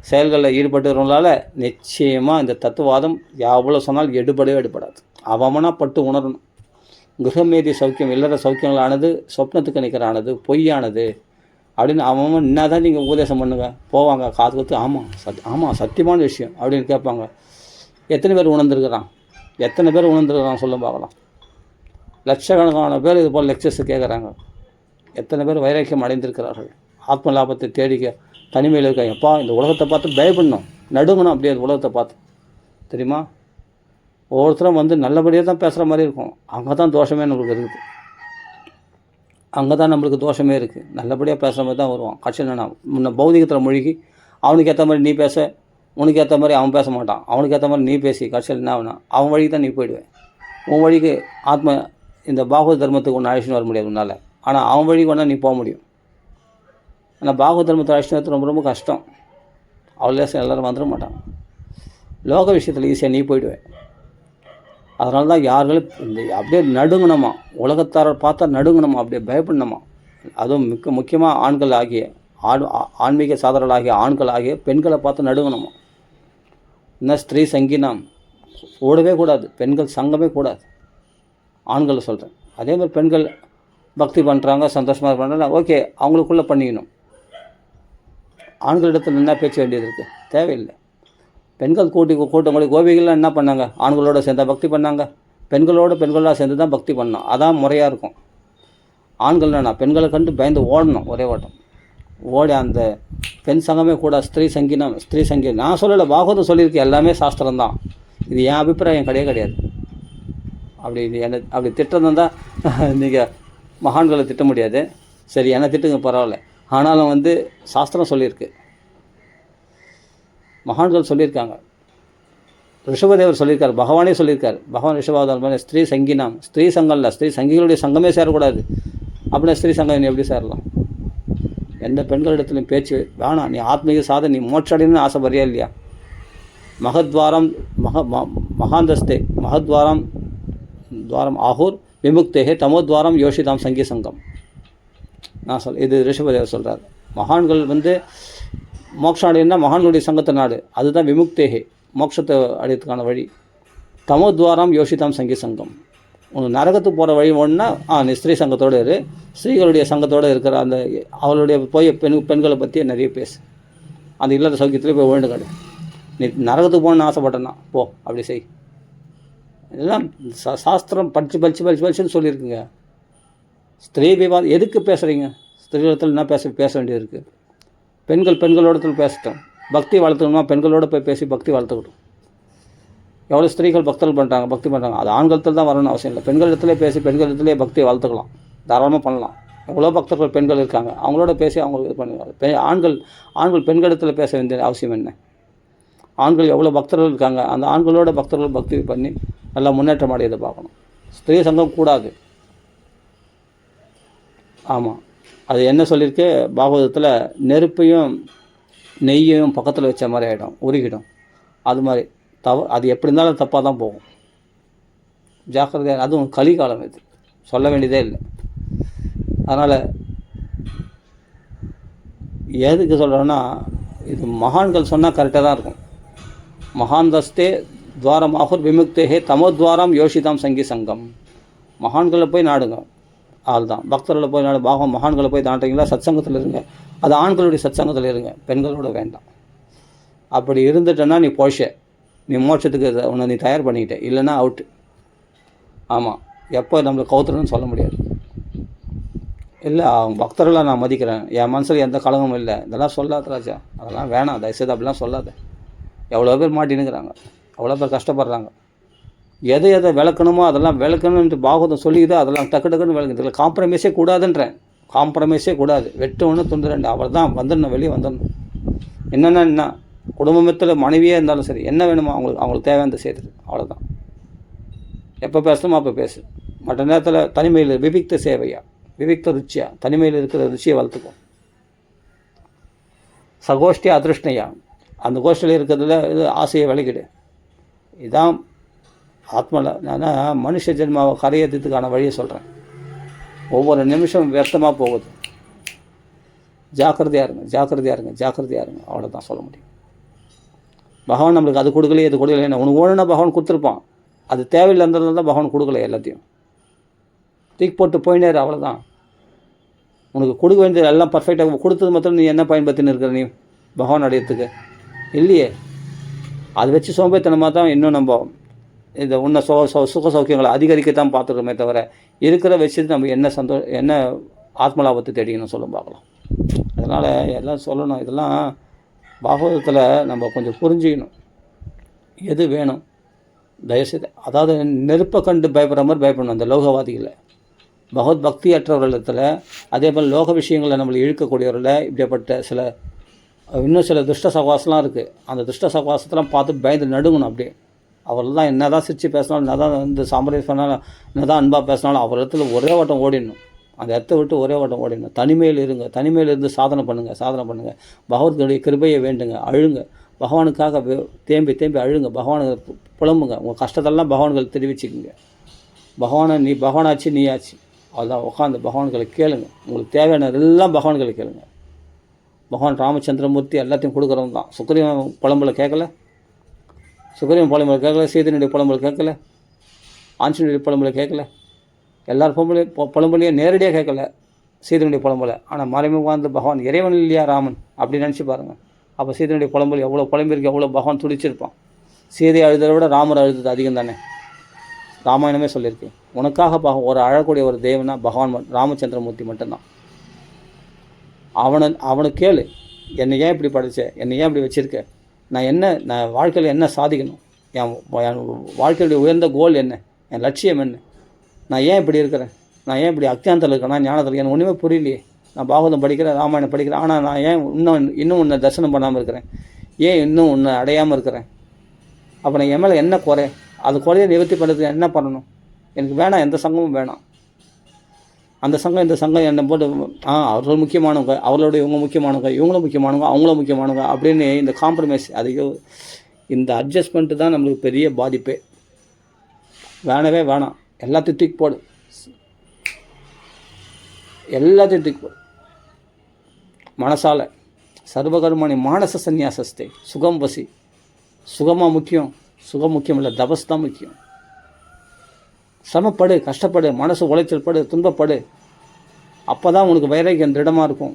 செயல்களில் ஈடுபட்டுக்கிறவங்களால நிச்சயமாக இந்த தத்துவாதம் எவ்வளோ சொன்னால் எடுபடாது. அவமனா பட்டு உணரணும். கிரகமேதி சௌக்கியம், இல்லற சௌக்கியங்களானது சொப்னத்துக்கு நிகரானது, பொய்யானது, அப்படின்னு அவன் என்ன தான் நீங்கள் உபதேசம் பண்ணுங்க போவாங்க காது கொடுத்து ஆமாம் சத்தியமான விஷயம் அப்படின்னு கேட்பாங்க. எத்தனை பேர் உணர்ந்துருக்கிறான் சொல்ல பார்க்கலாம். லட்சக்கணக்கான பேர் இது போல் லெக்சர்ஸ் கேட்குறாங்க. எத்தனை பேர் வைராக்கியம் அடைந்திருக்கிறார்கள், ஆத்ம லாபத்தை தேடிக்க தனிமையில் இருக்காங்க. எப்பா இந்த உலகத்தை பார்த்து பயப்படணும், நடுங்கணும் அப்படியே அந்த உலகத்தை பார்த்து, தெரியுமா? ஒவ்வொருத்தரும் வந்து நல்லபடியாக தான் பேசுகிற மாதிரி இருக்கும். அங்கே தான் தோஷமே இருக்குது. நல்லபடியாக பேசுகிற மாதிரி தான் வருவான். கட்சியில் என்ன முன்ன பௌதிகத்தில் மூழ்கி அவனுக்கு ஏற்ற மாதிரி நீ பேச, உனக்கு ஏற்ற மாதிரி அவன் பேச மாட்டான். அவனுக்கு ஏற்ற மாதிரி நீ பேசி கட்சியில் என்ன ஆகுனா அவன் வழிக்கு தான் நீ போயிடுவேன். உன் வழிக்கு இந்த பாகவத தர்மத்துக்கு ஒன்று அழைச்சின்னு வர முடியாது உன்னால். ஆனால் அவன் வழிக்கு வேணால் நீ போக முடியும். ஆனால் பாகவத தர்மத்தை அழைச்சின்னு ரொம்ப ரொம்ப கஷ்டம். அவ்வளோ எல்லோரும் வந்துட மாட்டாங்க. லோக விஷயத்தில் ஈஸியாக நீ போயிடுவேன். அதனால தான் யார்களும் அப்படியே நடுங்கணுமா, உலகத்தாரர் பார்த்தா நடுங்கணுமா, அப்படியே பயப்படணுமா. அதுவும் முக்கியமாக ஆண்கள் ஆகிய ஆன்மீக சாதனர்களாகிய ஆண்கள் ஆகிய பெண்களை பார்த்து நடுங்கணுமா. இன்னும் ஸ்திரீ சங்கீனம் ஓடவே கூடாது, பெண்கள் சங்கமே கூடாது. ஆண்களை சொல்கிறேன். அதே மாதிரி பெண்கள் பக்தி பண்ணுறாங்க, சந்தோஷமாக பண்ணுறாங்க, ஓகே, அவங்களுக்குள்ளே பண்ணிக்கணும். ஆண்களிடத்தில் என்ன பேச்சு வேண்டியது இருக்குது? தேவையில்லை. பெண்கள் கூட்டங்களை கோபிகள்லாம் என்ன பண்ணாங்க? ஆண்களோடு சேர்ந்தா பக்தி பண்ணாங்க, பெண்களாக சேர்ந்து தான் பக்தி பண்ணோம். அதான் முறையாக இருக்கும். ஆண்கள்னா பெண்களை கண்டு பயந்து ஓடணும், ஒரே ஓட்டம் ஓடி. அந்த பெண் சங்கமே கூட ஸ்திரீ சங்கீனம் நான் சொல்லலை, பாகவதம் சொல்லியிருக்கேன். எல்லாமே சாஸ்திரம் தான். இது என் அபிப்பிராயம் கிடையாது. அப்படி திட்டம் தான் நீங்கள் மகான்களை திட்ட முடியாது. சரி, என்ன திட்டுங்க பரவாயில்ல. ஆனாலும் வந்து சாஸ்திரம் சொல்லியிருக்கு, மகான்கள் சொல்லியிருக்காங்க. ரிஷபதேவர் சொல்லியிருக்கார், பகவானே சொல்லியிருக்கார். பகவான் ரிஷபாவதாரம் ஸ்திரீ சங்கீனம், ஸ்திரீ சங்கம் இல்லை, சங்கிகளுடைய சங்கமே சேரக்கூடாது. அப்படின்னா ஸ்திரீ சங்கம் நீ எப்படி சேரலாம்? எந்த பெண்களிடத்துலையும் பேச்சு வேணாம். நீ ஆத்மீக சாதனை, நீ மோட்ச அடையணும்னு ஆசைப்படுறியா இல்லையா? மகாந்தஸ்தே துவாரம் ஆகூர் விமுக்தேகே தமோத்வாரம் யோஷிதாம் சங்கி சங்கம். இது ரிஷபதேவர் சொல்கிறார். மகான்கள் வந்து மோட்சம் அடையினா மகான்களுடைய சங்கத்தை நாடு, அதுதான் விமுக்தேகே, மோட்சத்தை அடையத்துக்கான வழி. தமோத்வாரம் யோஷிதாம் சங்கி சங்கம். உனக்கு நரகத்துக்கு போகிற வழி ஒன்றுனா நீ ஸ்திரீ சங்கத்தோடு இரு. ஸ்திரீகளுடைய சங்கத்தோடு இருக்கிற அந்த அவளுடைய போய் பெண்களை பற்றி நிறைய பேசு. அந்த இல்லாத சௌக்கியத்துலேயே போய் ஓய்ந்து காடு. நீ நரகத்துக்கு போகணுன்னு ஆசைப்பட்டேன்னா போ, அப்படி செய். இதெல்லாம் சாஸ்திரம் படிச்சுன்னு சொல்லியிருக்குங்க. ஸ்திரீ விவாதம் எதுக்கு பேசுகிறீங்க? ஸ்திரீகளிடத்தில் என்ன பேச வேண்டியது இருக்குது? பெண்களோடத்தில் பேசட்டும். பக்தி வளர்த்துக்கணுமா பெண்களோடு போய் பேசி பக்தி வளர்த்துக்கிட்டோம். எவ்வளோ ஸ்திரீகள் பக்தி பண்ணுறாங்க. அது ஆண்களத்தில் தான் வரணும்னு அவசியம் இல்லை. பெண்களிடத்துலேயே பேசி பெண்களிடத்துலேயே பக்தியை வளர்த்துக்கலாம், தாராளமாக பண்ணலாம். எவ்வளோ பக்தர்கள் பெண்கள் இருக்காங்க, அவங்களோட பேசி அவங்களுக்கு இது பண்ணுவாங்க. ஆண்கள் பெண்களிடத்தில் பேச வேண்டிய அவசியம் என்ன? ஆண்கள் எவ்வளோ பக்தர்கள் இருக்காங்க, அந்த ஆண்களோட பக்தர்கள் பக்தி பண்ணி நல்லா முன்னேற்றம் அடையதை பார்க்கணும். ஸ்திரீ சங்கம் கூடாது. ஆமாம், அது என்ன சொல்லியிருக்கு பாகவதத்தில்? நெருப்பையும் நெய்யையும் பக்கத்தில் வச்ச மாதிரி ஆகிடும், உருகிடும். அது மாதிரி அது எப்படி இருந்தாலும் தப்பாக தான் போகும். ஜாக்கிரதையாக. அதுவும் கலிகாலம், இது சொல்ல வேண்டியதே இல்லை. அதனால் எதுக்கு சொல்கிறேன்னா, இது மகான்கள் சொன்னால் கரெக்டாக தான் இருக்கும். மகாந்தஸ்தே துவாரமாகூர் விமுக்தேகே தமோத்வாரம் யோஷிதாம் சங்கி சங்கம். மகான்களை போய் நாடுங்க, ஆள்தான். பக்தர்களை போய் நாடு, மகான்களை போய் தாண்டிங்களா சத்சங்கத்தில் இருங்க. அது ஆண்களுடைய சத்சங்கத்தில் இருங்க, பெண்களோட வேண்டாம். அப்படி இருந்துட்டேன்னா நீ நீ மோட்சத்துக்கு உன்னை நீ தயார் பண்ணிக்கிட்ட, இல்லைன்னா அவுட்டு. ஆமாம், எப்போ நம்மளை கவுத்துறன்னு சொல்ல முடியாது. இல்லை, அவங்க பக்தர்களை நான் மதிக்கிறேன், என் மனசில் எந்த கலங்கமும் இல்லை, இதெல்லாம் சொல்லாத ராஜா. அதெல்லாம் வேணாம், தயவுசெய்து அப்படிலாம் சொல்லாத. எவ்வளோ பேர் மாட்டினுக்கிறாங்க, எவ்வளோ பேர் கஷ்டப்படுறாங்க. எதை விளக்கணுமோ அதெல்லாம் விளக்கணுன்ட்டு பாகவதம் சொல்லிக்குது. அதெல்லாம் டக்குன்னு விளக்குது. இதில் காம்ப்ரமைஸே கூடாதுன்றேன். காம்ப்ரமைஸே கூடாது. வெட்டு ஒன்று துண்டு ரெண்டு, அவள் தான் வந்துடணும், வெளியே வந்துடணும். என்ன குடும்பத்தில் மனைவியே இருந்தாலும் சரி, என்ன வேணுமோ அவங்களுக்கு தேவையானதை செய்யுது, அவ்வளோதான். எப்போ பேசணுமோ அப்போ பேசு. மற்ற நேரத்தில் தனிமையில் விவிக்த சேவையா, விவிக்த ருச்சியா, தனிமையில் இருக்கிற ருச்சியை வளர்த்துக்கும். சகோஷ்டி அதிருஷ்ணையா, அந்த கோஷ்டியில் இருக்கிறதுல இது ஆசையை விளக்கிடு. இதுதான் ஆத்மாவில் நான் மனுஷ ஜென்மாவை கரையேற்றத்துக்கான வழியை சொல்கிறேன். ஒவ்வொரு நிமிஷம் வியர்த்தமாக போகுது. ஜாக்கிரதையாக இருங்க. அவ்வளோதான் சொல்ல முடியும். பகவான் நம்மளுக்கு அது கொடுக்கலையே, இது கொடுக்கல. என்ன உனக்கு ஓணுன்னா பகவான் கொடுத்துருப்பான். அது தேவையில்லைன்றதுனால தான் பகவான் கொடுக்கல. எல்லாத்தையும் தூக்கி போட்டு போயினேரு, அவ்வளோதான். உனக்கு கொடுக்க வேண்டியது எல்லாம் பர்ஃபெக்டாக கொடுத்தது மாத்திரம் நீ என்ன பயன்படுத்தின்னு இருக்கிற நீ பகவான் அடையத்துக்கு இல்லையே. அதை வச்சு சோம்பேத்தனமாக தான் இன்னும் நம்ம இந்த உன்ன சுக சௌக்கியங்களை அதிகரிக்கத்தான் பார்த்துருக்கோமே தவிர இருக்கிற வச்சுட்டு நம்ம என்ன ஆத்மலாபத்தை தேடிக்கணும் சொல்ல பார்க்கலாம். அதனால் எல்லாம் சொல்லணும். இதெல்லாம் பாகவதத்தில் நம்ம கொஞ்சம் புரிஞ்சுக்கணும். எது வேணும் தயவுசெய்து, அதாவது நெருப்பை கண்டு பயப்படுற மாதிரி பயப்படணும் அந்த லோகவாதிகளை. பகவத் பக்தி அற்றவர்களிடத்தில் அதே போல் லோக விஷயங்களை நம்மளை இழுக்கக்கூடியவர்களில் இப்படிப்பட்ட இன்னும் சில துஷ்ட சகவாசம்லாம் இருக்குது. அந்த துஷ்ட சகவாசத்தெல்லாம் பார்த்து பயந்து நடுங்கணும். அப்படியே அவரெல்லாம் என்ன தான் சிரித்து பேசினாலும், என்ன தான் வந்து சாம்பிரதாயம் பண்ணாலும், என்ன தான் அன்பாக பேசினாலும் அவர் இடத்துல ஒரே வட்டம் ஓடிடணும். அந்த இடத்த விட்டு ஒரே வட்டம் ஓடிடணும். தனிமையில் இருங்க, தனிமையில் இருந்து சாதனை பண்ணுங்கள். பகவத்கீதைய கிருபையை வேண்டுங்க, அழுங்க, பகவானுக்காக தேம்பி அழுங்க, பகவானுக்கு புலம்புங்க. உங்கள் கஷ்டத்தெல்லாம் பகவான்கள் தெரிவிச்சுக்குங்க. நீ பகவானாச்சு, நீ ஆச்சு. அதுதான் உட்காந்து பகவான்களை கேளுங்க. உங்களுக்கு தேவையான எல்லாம் பகவான்களை கேளுங்க. பகவான் ராமச்சந்திரமூர்த்தி எல்லாத்தையும் கொடுக்குறவங்க தான். சுக்ரீவன் புலம்புல கேட்கல, சீதனுடைய புலம்புல கேட்கல, ஆஞ்சனுடைய புலம்புல கேட்கல, எல்லார் புலம்புலையும் நேரடியாக கேட்கல சீதனுடைய புலம்புல. ஆனால் மறைமுக வாழ்ந்த பகவான் இறைவன் இல்லையா ராமன் அப்படி நினச்சி பாருங்கள். அப்போ சீதனுடைய புலம்புல எவ்வளோ புலம்பிருக்கு, எவ்வளோ பகவான் துடிச்சிருப்பான். சீதை அழுததை விட ராமர் அழுதது அதிகம் தானே. ராமாயணமே சொல்லியிருக்கு. உனக்காக ஒரு அழக்கூடிய ஒரு தேவனா பகவான் ராமச்சந்திரமூர்த்தி மட்டும்தான். அவனை கேளு, என்னை ஏன் இப்படி படைச்ச, என்னை ஏன் இப்படி வச்சுருக்க, நான் வாழ்க்கையில் என்ன சாதிக்கணும், என் வாழ்க்கையுடைய உயர்ந்த கோல் என்ன, என் லட்சியம் என்ன, நான் ஏன் இப்படி இருக்கிறேன், நான் ஏன் இப்படி அக்ஞானத்தில் இருக்கேன், நான் ஞானத்தில் எனக்கு ஒன்றுமே புரியலையே. நான் பாகவதம் படிக்கிறேன், ராமாயணம் படிக்கிறேன், ஆனால் நான் ஏன் இன்னும் உன்னை தரிசனம் பண்ணாமல் இருக்கிறேன், ஏன் இன்னும் உன்னை அடையாமல் இருக்கிறேன். அப்போ நான் என் மேலே என்ன குறை, அது குறையை நிவர்த்தி பண்ணுறதுக்கு என்ன பண்ணணும். எனக்கு வேணாம், எந்த சங்கமும் வேணாம். அந்த சங்கம் இந்த சங்கம் என்னை போட்டு அவர்கள் முக்கியமானவங்க, அவர்களுடைய இவங்க முக்கியமானவங்க, இவங்களும் முக்கியமானவங்க, அவங்களும் முக்கியமானவங்க அப்படின்னு இந்த காம்ப்ரமைஸ், இந்த அட்ஜஸ்ட்மெண்ட்டு தான் நம்மளுக்கு பெரிய பாதிப்பே. வேணவே வேணாம், எல்லாத்தையும் தூக்கி போடு, எல்லாத்தையும் தூக்கி போடு. மனசால சர்வகர்மாணி மானச சந்நியாசஸ்தே சுகம் வசி. சுகமாக முக்கியம், சுகம் முக்கியம் இல்லை, தபஸ் தான் முக்கியம். சிரமப்படு, கஷ்டப்படு, மனசு உளைச்சல் படு, துன்பப்படு. அப்போ தான் உனக்கு வைராக்கியம் திடமாக இருக்கும்.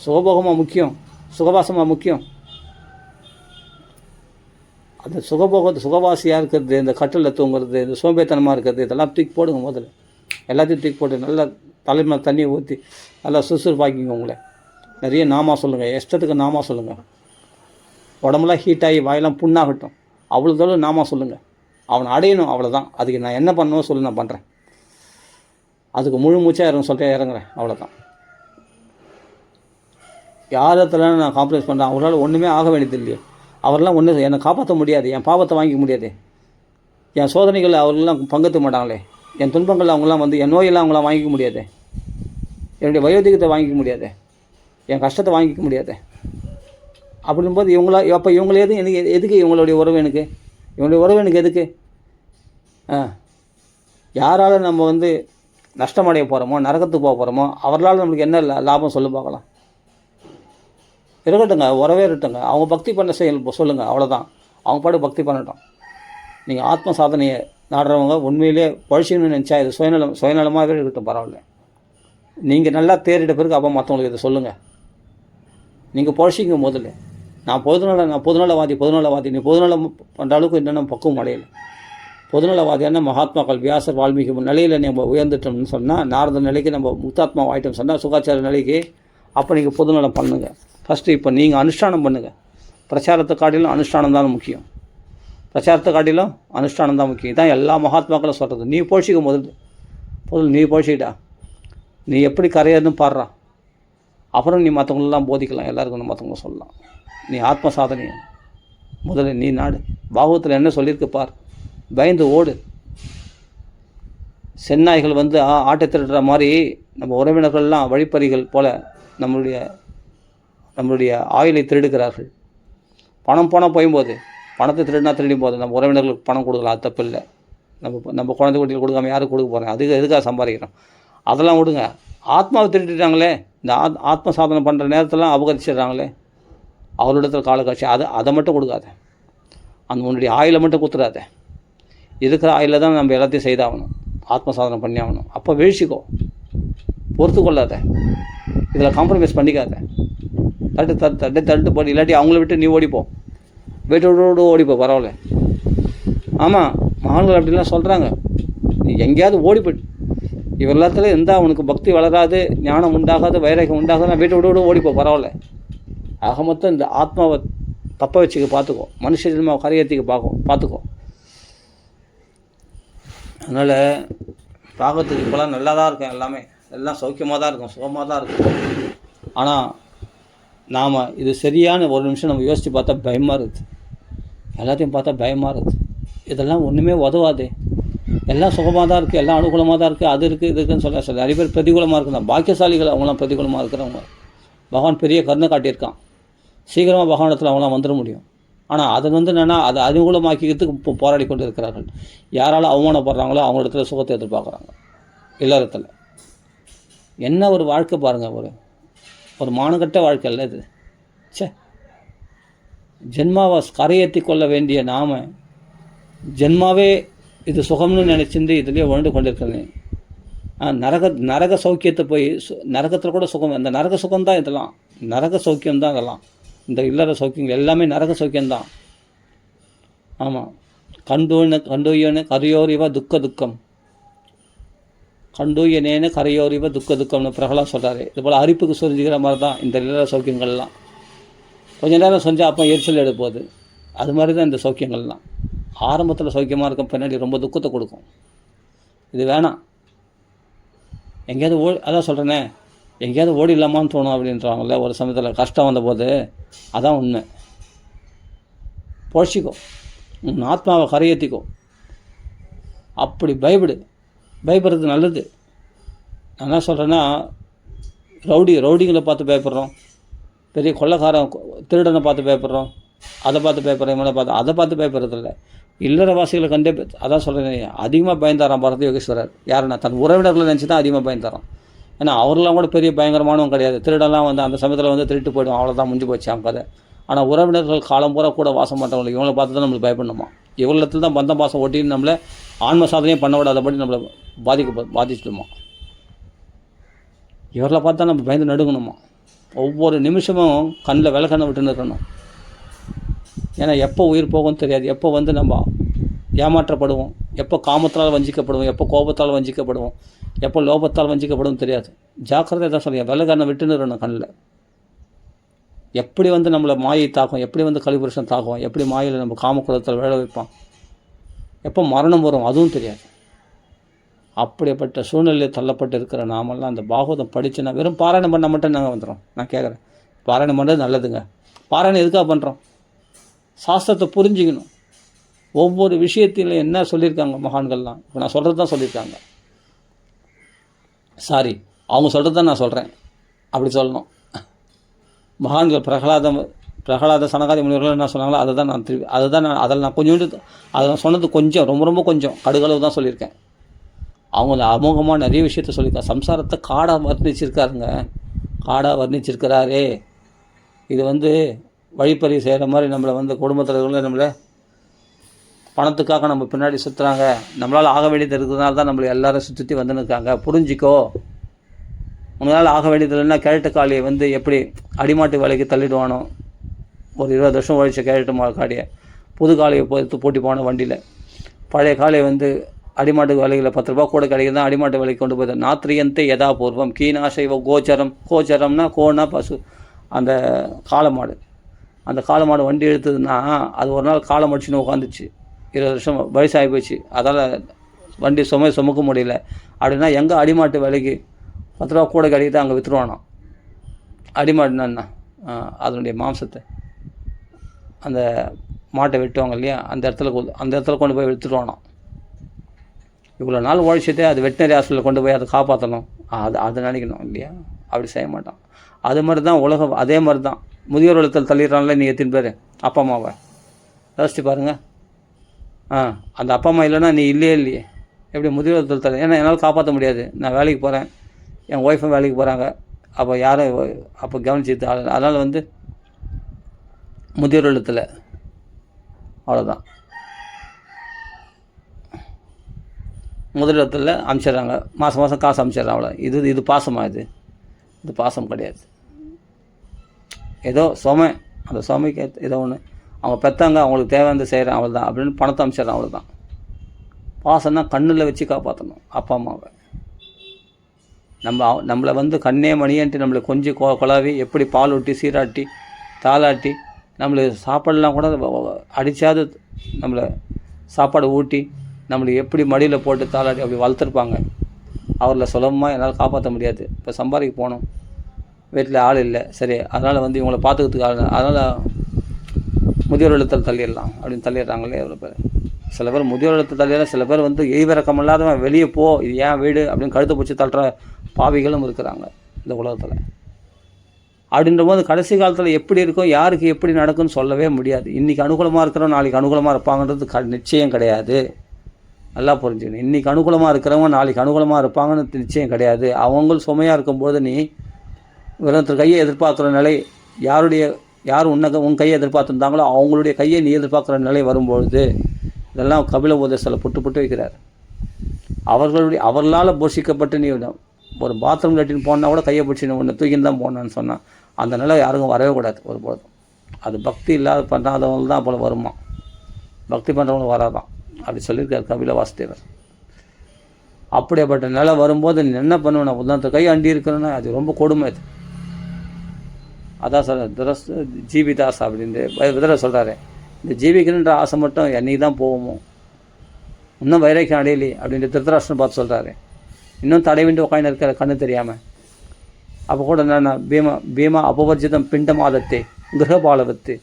சுகபோகமாக முக்கியம், சுகவாசமாக முக்கியம். அந்த சுகவாசியாக இருக்கிறது, இந்த கட்டில் தூங்குறது, இந்த சோம்பேத்தனமாக இருக்கிறது, இதெல்லாம் தூக்கி போடுங்க. முதல்ல எல்லாத்தையும் தூக்கி போட்டு நல்லா தலைமையில் தண்ணியை ஊற்றி நல்லா சுறுசுறுப்பாக்கிங்க. உங்களை நிறைய நாமா சொல்லுங்கள், இஷ்டத்துக்கு நாமா சொல்லுங்கள். உடம்புலாம் ஹீட் ஆகி வாயெல்லாம் புண்ணாகட்டும், அவ்வளோ தூரம் நாமா சொல்லுங்கள். அவனை அடையணும், அவ்வளோதான். அதுக்கு நான் என்ன பண்ணணும் சொல்லி நான் பண்ணுறேன். அதுக்கு முழு மூச்சாக இறங்குறேன், அவ்வளோதான். யாரத்தில் நான் காம்ப்ரமைஸ் பண்ணுறேன், அவரால் ஒன்றுமே ஆக வேண்டியது இல்லையே. அவரெல்லாம் ஒன்றும் என்னை காப்பாற்ற முடியாது, என் பாவத்தை வாங்கிக்க முடியாது, என் சோதனைகள் அவர்களெலாம் பங்கெடுக்க மாட்டாங்களே, என் துன்பங்கள் அவங்களாம் வந்து என் நோயெல்லாம் அவங்களாம் வாங்கிக்க முடியாது, என்னுடைய வயோதிகத்தை வாங்கிக்க முடியாது, என் கஷ்டத்தை வாங்கிக்க முடியாது. அப்படின்போது இவங்களே எதுக்கு இவங்களுடைய உறவு எனக்கு, இவனுடைய உறவு எனக்கு எதுக்கு? யாரால் நம்ம வந்து நஷ்டமடைய போகிறோமோ, நரகத்துக்கு போக போகிறோமோ, அவர்களால் நம்மளுக்கு என்ன லாபம் சொல்லி பார்க்கலாம். இருக்கட்டுங்க, உறவே இருக்கட்டுங்க. அவங்க பக்தி பண்ண சொல்லுங்கள், அவ்வளோதான். அவங்க பாட்டு பக்தி பண்ணட்டும். நீங்கள் ஆத்ம சாதனையை நாடுறவங்க உண்மையிலே பழிச்சுன்னு நினச்சா இது சுயநலமாகவே இருக்கட்டும், பரவாயில்ல. நீங்கள் நல்லா தேறிட்ட பிறகு அப்போ மற்றவங்களுக்கு இதை சொல்லுங்கள். நீங்கள் பழிச்சிங்க முதல்ல. நான் பொதுநலவாதி. நீ பொதுநலம் பண்ணுற அளவுக்கு என்னென்ன பக்குவம் அடையலை. பொதுநலவாதியான மகாத்மாக்கள் வியாசர் வால்மீகி நிலையில் நம்ம உயர்ந்துட்டோம்னு சொன்னால், நாரத நிலைக்கு நம்ம முக்தாத்மா ஆகிட்டோம்னு சொன்னால், சுகாச்சார நிலைக்கு, அப்போ நீங்கள் பொதுநலம் பண்ணுங்கள். ஃபஸ்ட்டு இப்போ நீங்கள் அனுஷ்டானம் பண்ணுங்கள். பிரச்சாரத்தை காட்டிலும் அனுஷ்டானம் தான் முக்கியம். இதான் எல்லா மகாத்மாக்களும் சொல்கிறது. நீ போஷிக்க முதல்ல நீ போஷிக்கிட்டா நீ எப்படி கரையேறுன்னு பாடுறா. அப்புறம் நீ மற்றவங்களெலாம் போதிக்கலாம், எல்லாருக்கும் மற்றவங்க சொல்லலாம். நீ ஆத்ம சாதனையை முதல்ல நீ நாடு. பாகவத்தில் என்ன சொல்லியிருக்கு பார். பயந்து ஓடு. செந்நாய்கள் வந்து ஆட்டை திருடுற மாதிரி நம்ம உறவினர்கள்லாம் வழிப்பறிகள் போல் நம்மளுடைய ஆயுளை திருடுகிறார்கள். பணம் போயும்போது, பணத்தை திருடும் போது நம்ம உறவினர்களுக்கு பணம் கொடுக்கலாம், அது தப்பு இல்லை. நம்ம குழந்தை குட்டிகள் கொடுக்காம யாரும் கொடுக்க போகிறேன், எதுக்காக சம்பாதிக்கிறோம், அதெல்லாம் விடுங்க. ஆத்மாவை திருட்டுட்டாங்களே, இந்த ஆத்ம சாதனை பண்ணுற நேரத்தெல்லாம் அபகரிச்சிடுறாங்களே, அவரிடத்தில் கால காட்சி, அதை மட்டும் கொடுக்காத. அந்த உன்னுடைய ஆயிலை மட்டும் குத்துறாத. இருக்கிற ஆயில தான் நம்ம எல்லாத்தையும் செய்தாகணும், ஆத்ம சாதனை பண்ணி ஆகணும். அப்போ வீழ்ச்சிக்கோ. பொறுத்து கொள்ளாத, இதில் காம்ப்ரமைஸ் பண்ணிக்காத, தட்டு போடு, இல்லாட்டி அவங்கள விட்டு நீ ஓடிப்போ, வீட்டோடு ஓடிப்போ, பரவாயில்ல. ஆமாம், மகான்கள் அப்படிலாம் சொல்கிறாங்க. நீ எங்கேயாவது ஓடிப்போய்ட்டு இவர் எல்லாத்துல இருந்தால் அவனுக்கு பக்தி வளராது, ஞானம் உண்டாகாது, வைராகியம் உண்டாகாது, நான் வீட்டை விட்டு ஓடிப்போ, பரவாயில்ல. ஆக மொத்தம் இந்த ஆத்மாவை தப்ப வச்சுக்க பார்த்துக்கோ, மனுஷ ஜென்மாவை கரையேற்றிக்க பார்த்துக்கோ. அதனால் பார்க்கறதுக்கு இப்போலாம் நல்லா தான் இருக்கும், எல்லாம் சௌக்கியமாக தான் இருக்கும், சுகமாக தான் இருக்கும். ஆனால் நாம் இது சரியான ஒரு நிமிஷம் நம்ம யோசித்து பார்த்தா பயமாக இருக்குது. எல்லாத்தையும் பார்த்தா பயமாக இருக்குது. இதெல்லாம் ஒன்றுமே உதவாது. எல்லாம் சுகமாக தான் இருக்குது, எல்லாம் அனுகூலமாக தான் இருக்குது, அது இருக்குது இது இருக்குதுன்னு சொல்ல நிறைய பேர் பிரதிகூலமாக இருக்குதான். பாக்கியசாலிகள் அவங்களாம் பிரதிகூலமாக இருக்கிறவங்க. பகவான் பெரிய கருணை காட்டியிருக்கான், சீக்கிரமாக பகவானத்தில் அவங்களாம் வந்துட முடியும். ஆனால் அது என்னென்னா அதை அனுகூலமாக்கிக்கிறதுக்கு இப்போ போராடி கொண்டு இருக்கிறார்கள். யாரால் அவமானப்படுறாங்களோ அவங்களிடத்துல சுகத்தை எதிர்பார்க்குறாங்க. இல்லறத்தில் என்ன ஒரு வாழ்க்கை பாருங்கள், ஒரு மானகட்ட வாழ்க்கை இல்லை இது. ஜென்மாவை கரையேற்றி கொள்ள வேண்டிய நாம் ஜென்மாவே இது சுகம்னு நினச்சிருந்து இதுலேயே உழண்டு கொண்டிருக்கிறேன். நரக சௌக்கியத்தை போய் நரகத்தில் கூட சுகம், அந்த நரக சுகம்தான் இதெல்லாம், நரக சௌக்கியம்தான் இதெல்லாம். இந்த இல்லற சௌக்கியங்கள் எல்லாமே நரக சௌக்கியம்தான். ஆமாம், கண்டூயன கரையோரிவ துக்கம், கண்டூயனேன கரையோரிவ துக்கம்னு பிரகலாம் சொல்கிறாரு. இது போல் அரிப்புக்கு சொரிஞ்சிக்கிற மாதிரி தான் இந்த இல்லற சௌக்கியங்கள்லாம். கொஞ்சம் நேரம் சொஞ்சால் அப்போ எரிச்சல் எடுப்போகுது. அது மாதிரி தான் இந்த சௌக்கியங்கள்லாம். ஆரம்பத்தில் சௌக்கியமாக இருக்கும், பின்னாடி ரொம்ப துக்கத்தை கொடுக்கும். இது வேணாம். எங்கேயாவது அதான் சொல்கிறேனே, எங்கேயாவது ஓடிடலாமான்னு தோணும் அப்படின்றாங்கல்ல ஒரு சமயத்தில் கஷ்டம் வந்தபோது. அதான் உண்மை. பொழைச்சிக்கோ, உன் ஆத்மாவை கரையேற்றிக்கோ. அப்படி பயப்படுறது நல்லது. நான் என்ன சொல்கிறேன்னா, ரவுடிங்களை பார்த்து பயப்படுறோம், பெரிய கொள்ளைக்காரன் திருடனை பார்த்து பயப்படுறோம், அதை பார்த்து பயப்படுறோம், இவனை பார்த்து அதை பார்த்து பயப்படுறதில்ல. இல்லறவாசிகளை கண்டே அதான் சொல்கிறேன், அதிகமாக பயந்தாரான் பாரதி யோகேஸ்வரர். யாருன்னா தன் உறவினர்களை நினச்சி தான் அதிகமாக பயந்தாரான். ஏன்னா அவரெல்லாம் கூட பெரிய பயங்கரமானவன் கிடையாது. திருடெல்லாம் அந்த சமயத்தில் திருட்டு போய்டும், அவ்வளோதான், முடிஞ்சு போச்சு அவங்க கதை. ஆனால் உறவினர்கள் காலம் பூரா கூட வாசம் பண்ணுறவங்களுக்கு இவங்களை பார்த்து தான் நம்மளுக்கு பயப்படணுமா. இவ்வளோத்தில் தான் பந்தம் பாசம் ஒட்டின்னு நம்மளை ஆன்ம சாதனையும் பண்ண விடாதபடி நம்மளை பாதிச்சிடுமா. இவர்களை பார்த்தா நம்ம பயந்து நடுங்கணுமா. ஒவ்வொரு நிமிஷமும் கண்ணில் விளக்கண்ணை விட்டுன்னு இருக்கணும். ஏன்னா எப்போ உயிர் போகும்னு தெரியாது, எப்போ நம்ம ஏமாற்றப்படுவோம், எப்போ காமத்தால் வஞ்சிக்கப்படுவோம், எப்போ கோபத்தால் வஞ்சிக்கப்படுவோம், எப்போ லோபத்தால் வஞ்சிக்கப்படுவோம் தெரியாது. ஜாக்கிரதை தான் சொல்லுங்கள், விளக்கண்ணை விட்டுன்னு இருக்கணும் கண்ணில். எப்படி நம்மளை மாயை தாக்கும், எப்படி கலிபுருஷன் தாக்கும், எப்படி மாயில் நம்ம காமக்குலத்தில் விழ வைப்பான், எப்போ மரணம் வரும் அதுவும் தெரியாது. அப்படிப்பட்ட சூழ்நிலையில் தள்ளப்பட்டு இருக்கிற நாமெல்லாம் அந்த பாகவதம் படிச்சுன்னா வெறும் பாராயணம் பண்ண மட்டும் நாங்கள் வந்துடும். நான் கேட்குறேன், பாராயணம் பண்ணுறது நல்லதுங்க. பாராயணம் எதுக்காக பண்ணுறோம்? சாஸ்திரத்தை புரிஞ்சிக்கணும். ஒவ்வொரு விஷயத்திலும் என்ன சொல்லியிருக்காங்க மகான்கள்லாம், இப்போ நான் சொல்கிறது தான் சொல்லியிருக்காங்க. சாரி, அவங்க சொல்கிறது தான் நான் சொல்கிறேன், அப்படி சொல்லணும். மகான்கள் பிரகலாத சனகாதி முனிவர்கள் என்ன சொன்னாங்களோ அதை தான் நான் அதில் நான் கொஞ்சோண்டு அதை நான் சொன்னது கொஞ்சம், ரொம்ப கொஞ்சம் கடுகளவு தான் சொல்லியிருக்கேன். அவங்க அமோகமாக நிறைய விஷயத்த சொல்லியிருக்காங்க. சம்சாரத்தை காடாக வர்ணிச்சிருக்கிறாரே. இது வழிப்பறி செய்கிற மாதிரி நம்மளை குடும்பத்தில் நம்மளை பணத்துக்காக நம்ம பின்னாடி சுற்றுறாங்க. நம்மளால் ஆக வேண்டியது இருக்கிறதுனால தான் நம்மளை எல்லோரும் சுற்றி வந்துன்னு இருக்காங்க. புரிஞ்சிக்கோ, உங்களால் ஆக வேண்டியது இல்லைன்னா கேரட்டு காளியை எப்படி அடிமாட்டு வேலைக்கு தள்ளிடுவானோ, ஒரு 20 வருஷம் ஒழிச்ச கேரட்டு காளியை புது காளையை போட்டி போன வண்டியில், பழைய காளையை அடிமாட்டு வேலைகளில் 10 ரூபா கூட கிடைக்குது தான் அடிமாட்டு வேலைக்கு கொண்டு போகுது. நாத்திரியந்தே யதாபூர்வம் கீனாசைவ கோச்சரம்னா கோனா பசு, அந்த காளை மாடு. அந்த காளை மாடு வண்டி எடுத்ததுன்னா அது ஒரு நாள் காளை மடிச்சுன்னு உட்காந்துச்சு. 20 வருஷம் வயசாகி போச்சு, அதால் வண்டி சுமக்க முடியல. அப்படின்னா எங்கே அடிமாட்டு வேலைக்கு 10 ரூபா கூட கிடைக்குது அங்கே விற்றுருவானோ. அடிமாடுனா அதனுடைய மாம்சத்தை, அந்த மாட்டை வெட்டுவாங்க இல்லையா, அந்த இடத்துல கொண்டு போய் விற்றுருவானோ. இவ்வளோ நாள் உழைச்சதே அது வெட்டினரி ஹாஸ்பிட்டலில் கொண்டு போய் அதை காப்பாற்றணும், அதை நினைக்கணும் இல்லையா. அப்படி செய்ய மாட்டான். அது மாதிரி தான் உலகம். அதே மாதிரி தான் முதியோர் இல்லத்தில் தள்ளிடுறாங்களே நீங்கள் எத்தனை பேர் அப்பா அம்மாவை யோசிச்சு பாருங்கள். அந்த அப்பா அம்மா இல்லைன்னா நீ இல்லையே எப்படி முதியோர் இல்லத்தில் தள்ளி. ஏன்னா என்னால் காப்பாற்ற முடியாது, நான் வேலைக்கு போகிறேன், என் ஒய்ஃபும் வேலைக்கு போகிறாங்க, அப்போ யாரும் அப்போ கவனிச்சு. அதனால் முதியோர் இல்லத்தில் அவ்வளோதான். முதலிடத்தில் அனுப்பிச்சிட்றாங்க, மாதம் மாதம் காசு அனுப்பிச்சிட்றாங்க. அவ்வளோ. இது பாசமா? இது பாசம் கிடையாது. ஏதோ சுமை, அந்த சுமைக்கு ஏதோ ஒன்று அவங்க பெற்றாங்க, அவங்களுக்கு தேவையானது செய்கிறேன் அவ்வளோதான் அப்படின்னு பணத்தை அனுப்பிச்சிட்றான், அவ்வளோதான். பாசம்னா கண்ணில் வச்சு காப்பாற்றணும் அப்பா அம்மாவை. நம்மளை கண்ணே மணியன்ட்டு நம்மளை கொஞ்சம் கொலாவி எப்படி பால் ஊட்டி சீராட்டி தாளாட்டி நம்மளுக்கு சாப்பாடெல்லாம் கூட அடித்தாது நம்மளை சாப்பாடு ஊட்டி நம்மளுக்கு எப்படி மடியில் போட்டு தாளாட்டி அப்படி வளர்த்துருப்பாங்க. அவரில் சுலபமாக என்னால் காப்பாற்ற முடியாது. இப்போ சம்பாதிக்க போகணும், வீட்டில் ஆள் இல்லை, சரி அதனால் இவங்களை பார்த்துக்கிறதுக்கு ஆள், அதனால் முதியோர் இல்லத்தில் தள்ளிடலாம் அப்படின்னு தள்ளிடுறாங்களே எவ்வளோ பேர். சில பேர் முதியோர் இல்லத்தில் தள்ளிடலாம், சில பேர் ஈவிரக்கம் இல்லாதவன் வெளியே போ, இது ஏன் வீடு அப்படின்னு கழுத்தை பிடிச்சி தள்ளுற பாவிகளும் இருக்கிறாங்க இந்த உலகத்தில். அப்படின்ற போது கடைசி காலத்தில் எப்படி இருக்கும், யாருக்கு எப்படி நடக்கும்னு சொல்லவே முடியாது. இன்றைக்கி அனுகூலமாக இருக்கிறவங்க நாளைக்கு அனுகூலமாக இருப்பாங்கன்றது நிச்சயம் கிடையாது. நல்லா புரிஞ்சுக்கணும். இன்றைக்கி அனுகூலமாக இருக்கிறவங்க நாளைக்கு அனுகூலமாக இருப்பாங்கன்னு நிச்சயம் கிடையாது. அவங்களும் சுமையாக இருக்கும்போது நீ ஒருத்தர் கையை எதிர்பார்க்குற நிலை, யார் உன் கையை எதிர்பார்த்துருந்தாங்களோ அவங்களுடைய கையை நீ எதிர்பார்க்குற நிலை வரும்பொழுது இதெல்லாம் கபில உபதேசத்தில் புட்டு வைக்கிறார். அவர்களால் போஷிக்கப்பட்டு நீ ஒரு பாத்ரூம் லெட்டின் போனால் கூட கையை பிடிச்சி ஒன்று தூக்கின்னு தான் போனான்னு சொன்னான். அந்த நிலை யாருக்கும் வரவே கூடாது ஒருபோதும். அது பக்தி இல்லாத பண்ணாதவங்க தான் போல வருமா, பக்தி பண்ணுறவங்க வராதான் அப்படி சொல்லியிருக்கார் கபில வாசுதேவர். அப்படிப்பட்ட நிலை வரும்போது நீ என்ன பண்ணுவேன்னா உதாரணத்தை கை அண்டி இருக்கணும்னா அது ரொம்ப கொடுமை. அது அதான் சார் ஜீவிதாஸ் அப்படின்னு விதரை சொல்கிறாரு. இந்த ஜீவிக்கணுன்ற ஆசை மட்டும் என்னைக்கு தான் போவோமோ, இன்னும் வைராக்கியம் அடையலையே அப்படின்ட்டு திருத்தராஷ்டிரம் பார்த்து சொல்கிறாரு. இன்னும் தடைவிட்டு உட்காந்து இருக்கிற கண்ணு தெரியாமல். அப்போ கூட என்ன பீமா அபவர்ஜிதம் பிண்டம் ஆதத்தே கிரகபாலவத்து.